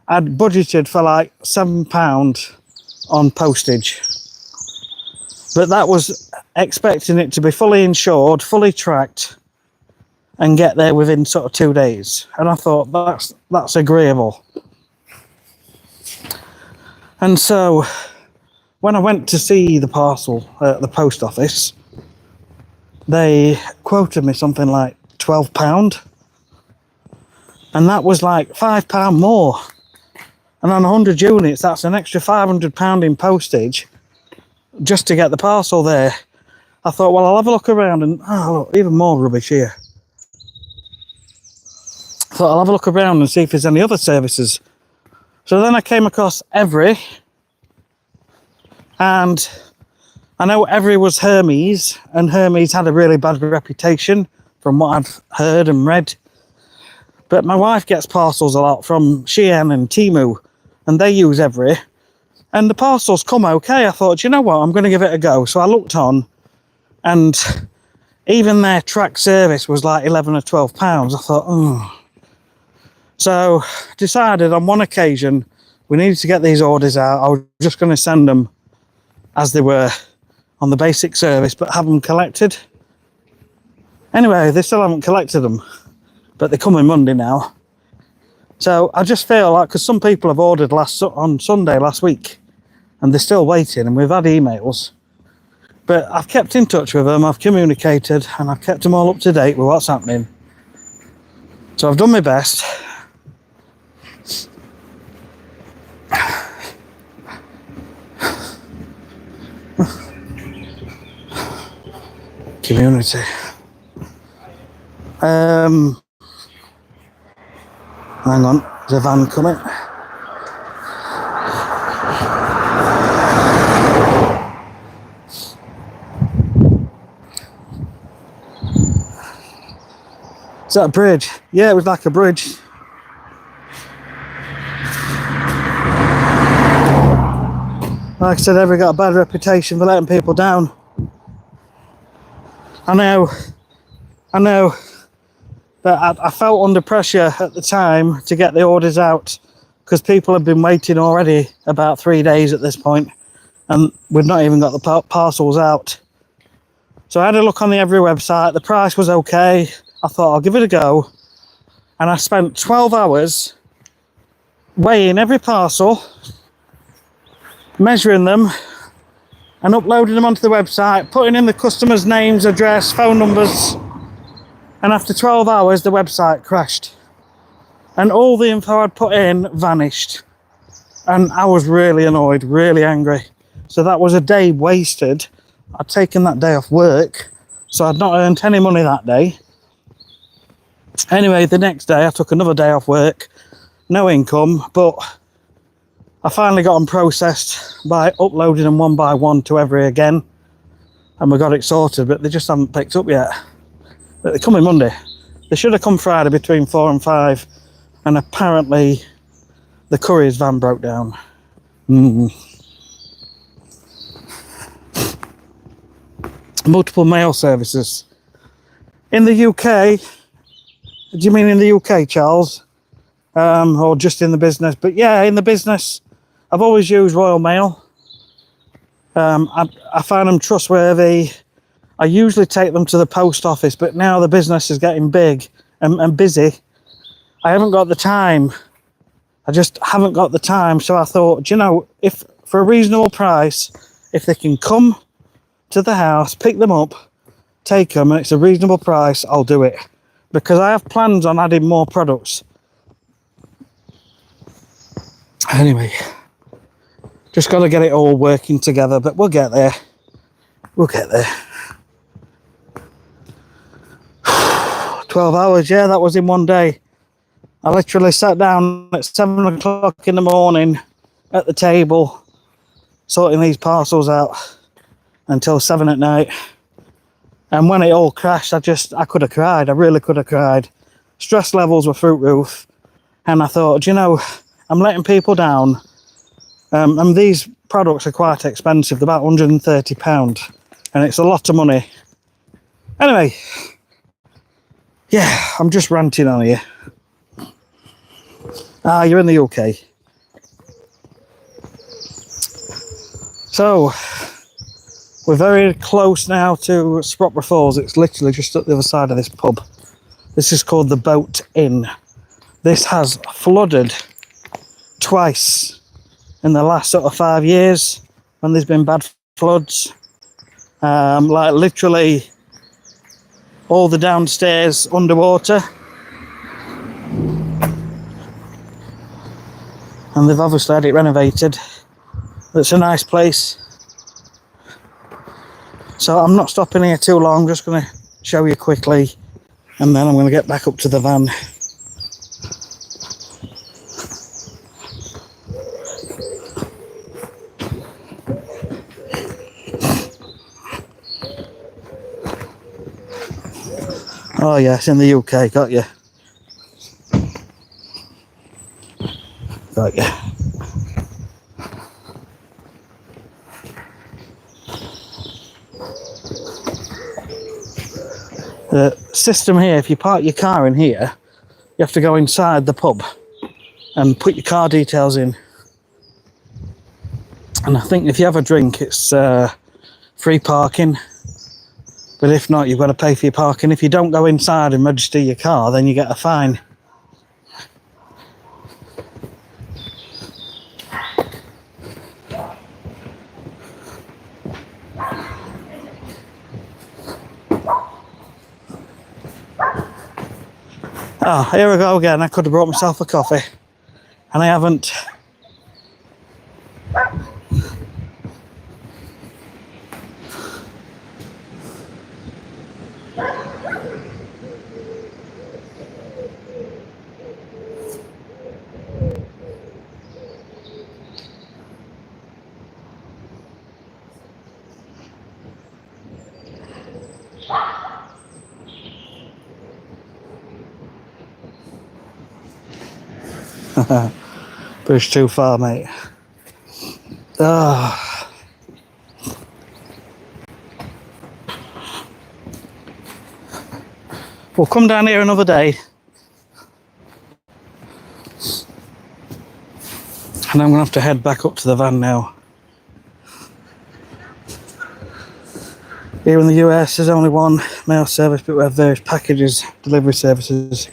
I'd budgeted for like £7 on postage. But that was expecting it to be fully insured, fully tracked, and get there within sort of 2 days. And I thought that's agreeable. And so when I went to see the parcel at the post office, they quoted me something like £12. And that was like £5 more. And on 100 units, that's an extra £500 in postage just to get the parcel there. I thought, well, I'll have a look around, and look, even more rubbish here. I thought I'll have a look around and see if there's any other services. So then I came across Every, and I know Every was Hermes, and Hermes had a really bad reputation from what I've heard and read. But my wife gets parcels a lot from Shein and Temu, and they use Every, and the parcels come okay. I thought, you know what, I'm going to give it a go. So I looked on, and even their track service was like £11 or £12. I thought, oh. So decided on one occasion we needed to get these orders out. I was just going to send them as they were on the basic service, but have them collected. Anyway, they still haven't collected them, but they're coming Monday now. So I just feel like, because some people have ordered on Sunday last week and they're still waiting, and we've had emails, but I've kept in touch with them, I've communicated, and I've kept them all up to date with what's happening. So I've done my best. Community. Hang on, there's a van coming. Is that a bridge? Yeah, it was like a bridge. Like I said, Every got a bad reputation for letting people down. I know, but I felt under pressure at the time to get the orders out, because people have been waiting already about 3 days at this point, and we've not even got the parcels out. So I had a look on the Every website. The price was okay. I thought I'll give it a go, and I spent 12 hours weighing every parcel, measuring them, and uploading them onto the website, putting in the customers' names, address, phone numbers, and after 12 hours the website crashed. and all the info I'd put in vanished. And I was really annoyed, really angry. So that was a day wasted. I'd taken that day off work, so I'd not earned any money that day. Anyway, the next day I took another day off work, no income, but I finally got them processed by uploading them one by one to Every again, and we got it sorted, but they just haven't picked up yet. But they're coming Monday. They should have come Friday between 4 and 5, and apparently the courier's van broke down. Multiple mail services. In the UK, do you mean in the UK, Charles? Or just in the business? But yeah, in the business, I've always used Royal Mail. I find them trustworthy. I usually take them to the post office, but now the business is getting big and busy. I haven't got the time. I just haven't got the time. So I thought, you know, if for a reasonable price, if they can come to the house, pick them up, take them, and it's a reasonable price, I'll do it. Because I have plans on adding more products. Anyway, just got to get it all working together, but we'll get there. We'll get there. 12 hours, yeah, that was in one day. I literally sat down at 7 o'clock in the morning at the table, sorting these parcels out until 7 at night. And when it all crashed, I could have cried. I really could have cried. Stress levels were through the roof. And I thought, you know, I'm letting people down. And these products are quite expensive. They're about £130. And it's a lot of money. Anyway, yeah, I'm just ranting on here. You're in the UK. So, we're very close now to Sprotbrough Falls. It's literally just at the other side of this pub. This is called the Boat Inn. This has flooded twice in the last sort of 5 years when there's been bad floods. Like literally all the downstairs underwater. And they've obviously had it renovated. It's a nice place. So I'm not stopping here too long, I'm just going to show you quickly and then I'm going to get back up to the van. Oh yes, in the UK, got you. Got you. The system here, if you park your car in here, you have to go inside the pub and put your car details in. And I think if you have a drink, it's free parking. But if not, you've got to pay for your parking. If you don't go inside and register your car, then you get a fine. Oh, here we go again. I could have brought myself a coffee. And I haven't. Push too far, mate. Oh. We'll come down here another day. And I'm going to have to head back up to the van now. Here in the US, there's only one mail service, but we have various packages, delivery services.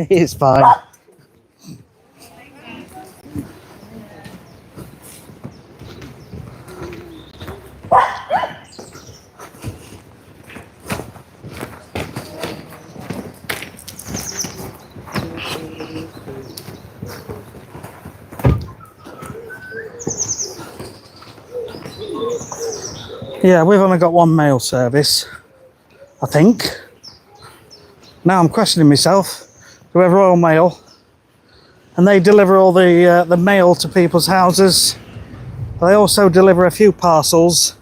It's fine. Yeah, we've only got one mail service, I think. Now I'm questioning myself. We have Royal Mail, and they deliver all the mail to people's houses. They also deliver a few parcels,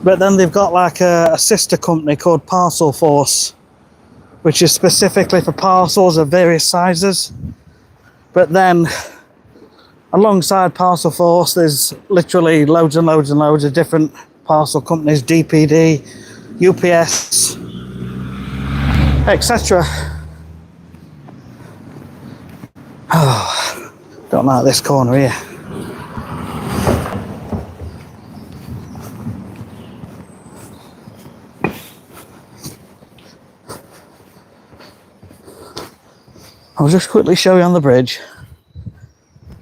but then they've got like a sister company called Parcel Force, which is specifically for parcels of various sizes. But then alongside Parcel Force, there's literally loads and loads and loads of different parcel companies, DPD, UPS, etc. Oh, don't like this corner here. I'll just quickly show you on the bridge,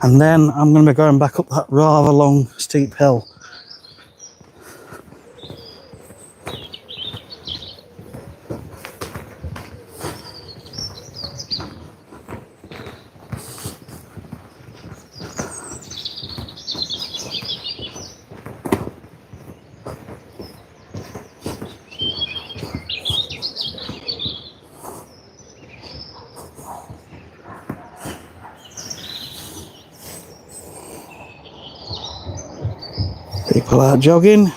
and then I'm going to be going back up that rather long steep hill. People are jogging.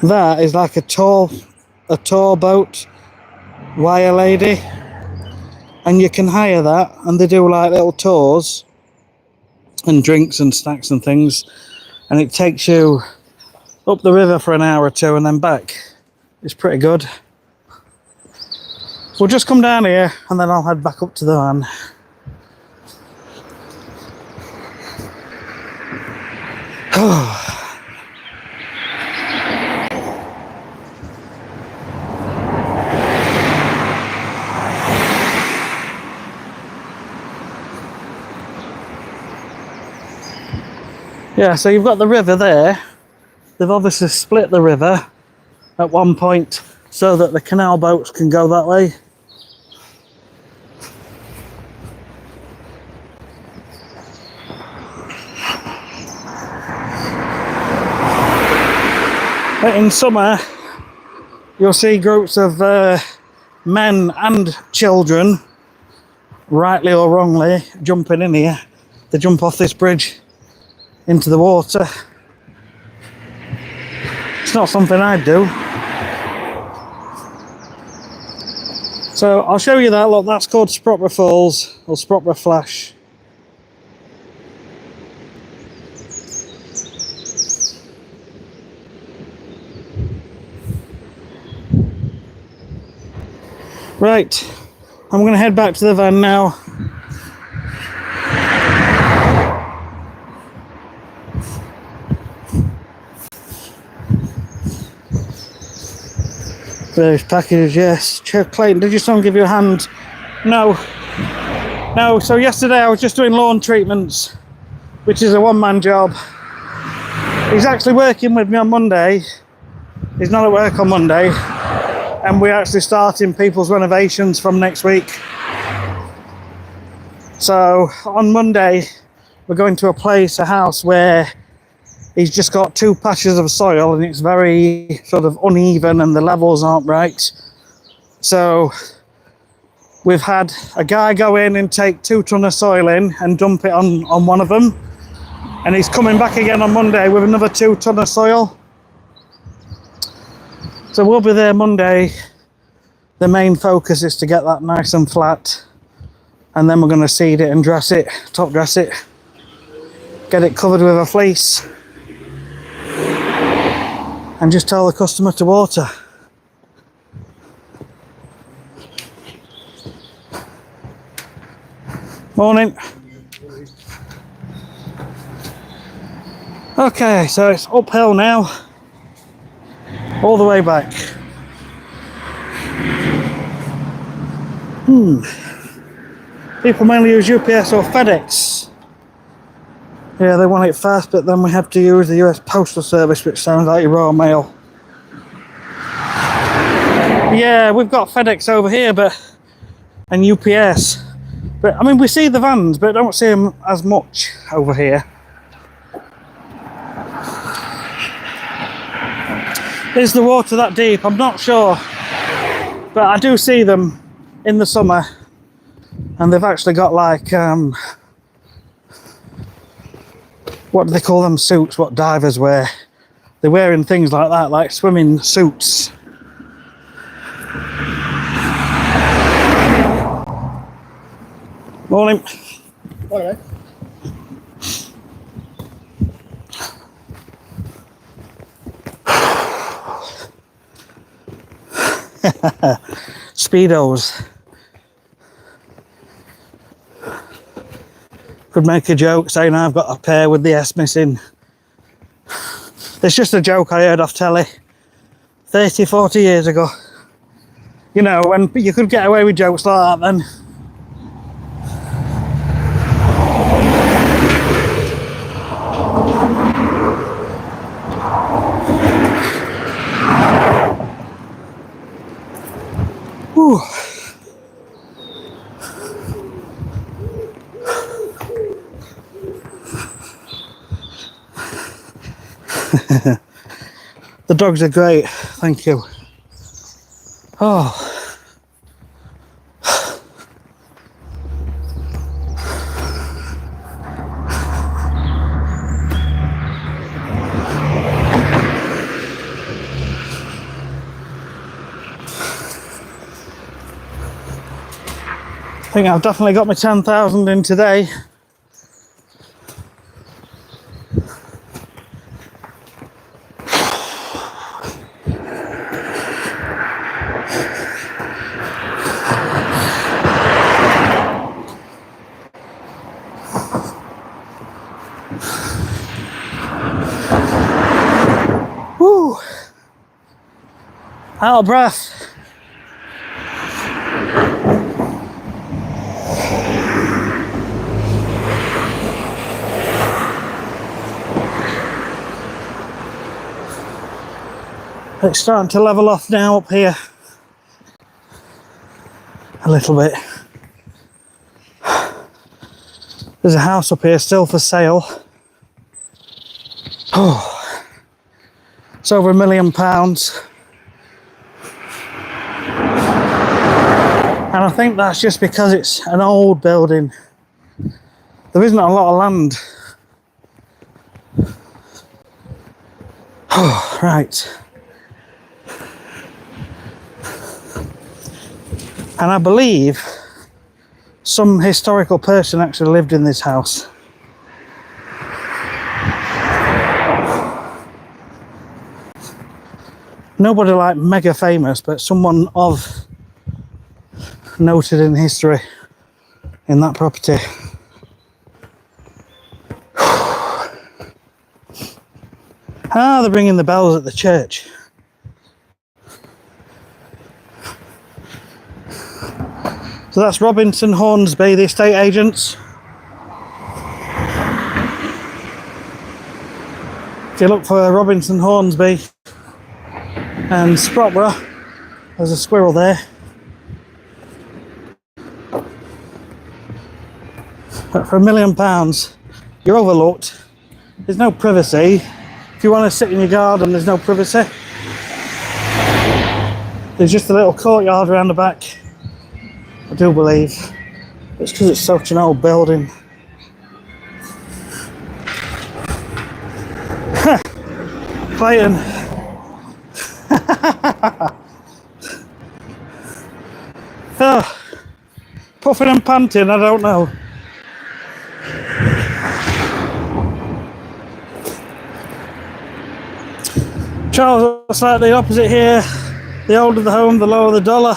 That is like a tour boat, wire lady, and you can hire that, and they do like little tours and drinks and snacks and things, and it takes you up the river for an hour or two and then back. It's pretty good. We'll just come down here and then I'll head back up to the van. Yeah, so you've got the river there. They've obviously split the river at one point so that the canal boats can go that way. But in summer, you'll see groups of men and children, rightly or wrongly, jumping in here. They jump off this bridge into the water. It's not something I'd do. So I'll show you that. Look, that's called Sprotbrough Falls or Sprotbrough Flash. Right, I'm going to head back to the van now. Various packages, yes. Clayton, did your son give you a hand? No. No, so yesterday I was just doing lawn treatments, which is a one-man job. He's actually working with me on Monday. He's not at work on Monday. And we're actually starting people's renovations from next week. So on Monday, we're going to a house where he's just got 2 patches of soil and it's very sort of uneven and the levels aren't right. So we've had a guy go in and take 2 tons of soil in and dump it on one of them. And he's coming back again on Monday with another 2 tons of soil. So we'll be there Monday. The main focus is to get that nice and flat. And then we're going to seed it and dress it, top dress it. Get it covered with a fleece. And just tell the customer to water. Morning. Okay, so it's uphill now, all the way back. People mainly use UPS or FedEx. Yeah, they want it fast, but then we have to use the US Postal Service, which sounds like your Royal Mail. Yeah, we've got FedEx over here, and UPS. But I mean, we see the vans, but don't see them as much over here. Is the water that deep? I'm not sure. But I do see them in the summer. And they've actually got like, what do they call them suits? What divers wear? They're wearing things like that, like swimming suits. Morning. Morning, Speedos. Could make a joke saying I've got a pair with the S missing. It's just a joke I heard off telly 30, 40 years ago. You know, when you could get away with jokes like that then. Whew. The dogs are great, thank you. Oh. I think I've definitely got my 10,000 in today. Woo! Out of breath. It's starting to level off now up here a little bit. There's a house up here still for sale. Oh, it's over £1 million. And I think that's just because it's an old building. There isn't a lot of land. Oh, right. And I believe some historical person actually lived in this house. Nobody like mega famous, but someone of noted in history in that property. Ah, they're ringing the bells at the church. So that's Robinson Hornsby, the estate agents. If you look for Robinson Hornsby and Sprotborough, there's a squirrel there. But for £1 million, you're overlooked. There's no privacy. If you want to sit in your garden, there's no privacy. There's just a little courtyard around the back. I do believe it's because it's such an old building. Clayton. Oh, puffing and panting, I don't know. Charles, it's like the opposite here. The older the home, the lower the dollar.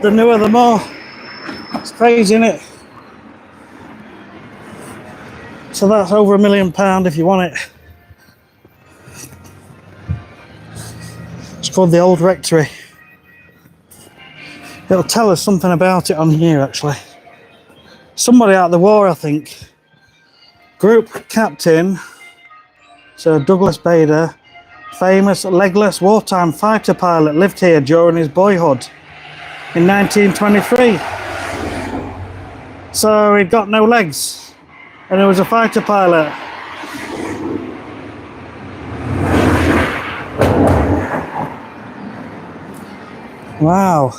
The newer, the more. It's crazy, isn't it? So that's over £1 million if you want it. It's called the Old Rectory. It'll tell us something about it on here, actually. Somebody out of the war, I think. Group captain, Sir Douglas Bader, famous legless wartime fighter pilot, lived here during his boyhood in 1923. So he'd got no legs and he was a fighter pilot. Wow.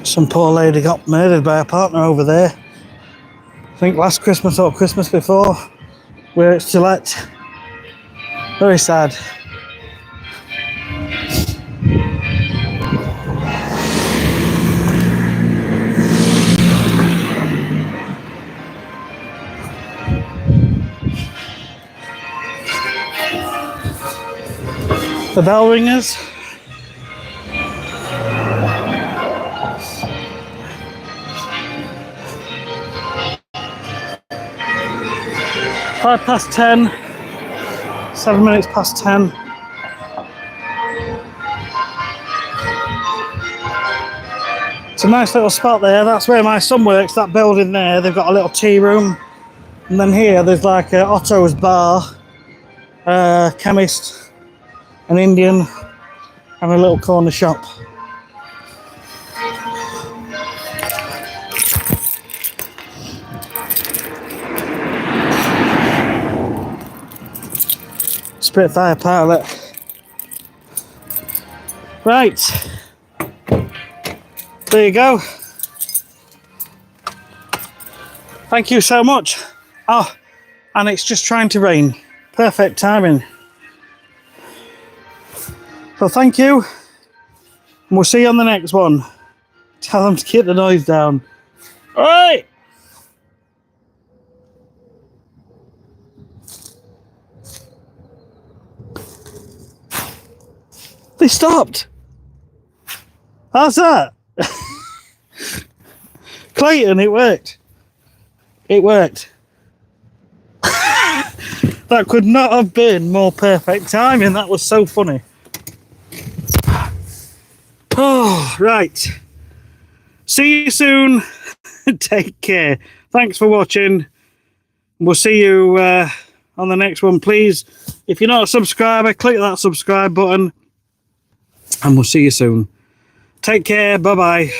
Some poor lady got murdered by a partner over there. I think last Christmas or Christmas before, where it's to let. Very sad. The bell ringers. £10, 7 minutes past 10. It's a nice little spot there. That's where my son works, that building there. They've got a little tea room. And then here there's like a Otto's bar, chemist, an Indian, and a little corner shop. Spitfire pilot. Right. There you go. Thank you so much. Oh, and it's just trying to rain. Perfect timing. So thank you. And we'll see you on the next one. Tell them to keep the noise down. All right. They stopped. How's that? Clayton, it worked. It worked. That could not have been more perfect timing. That was so funny. Oh, right. See you soon. Take care. Thanks for watching. We'll see you on the next one. Please, if you're not a subscriber, click that subscribe button. And we'll see you soon. Take care. Bye-bye.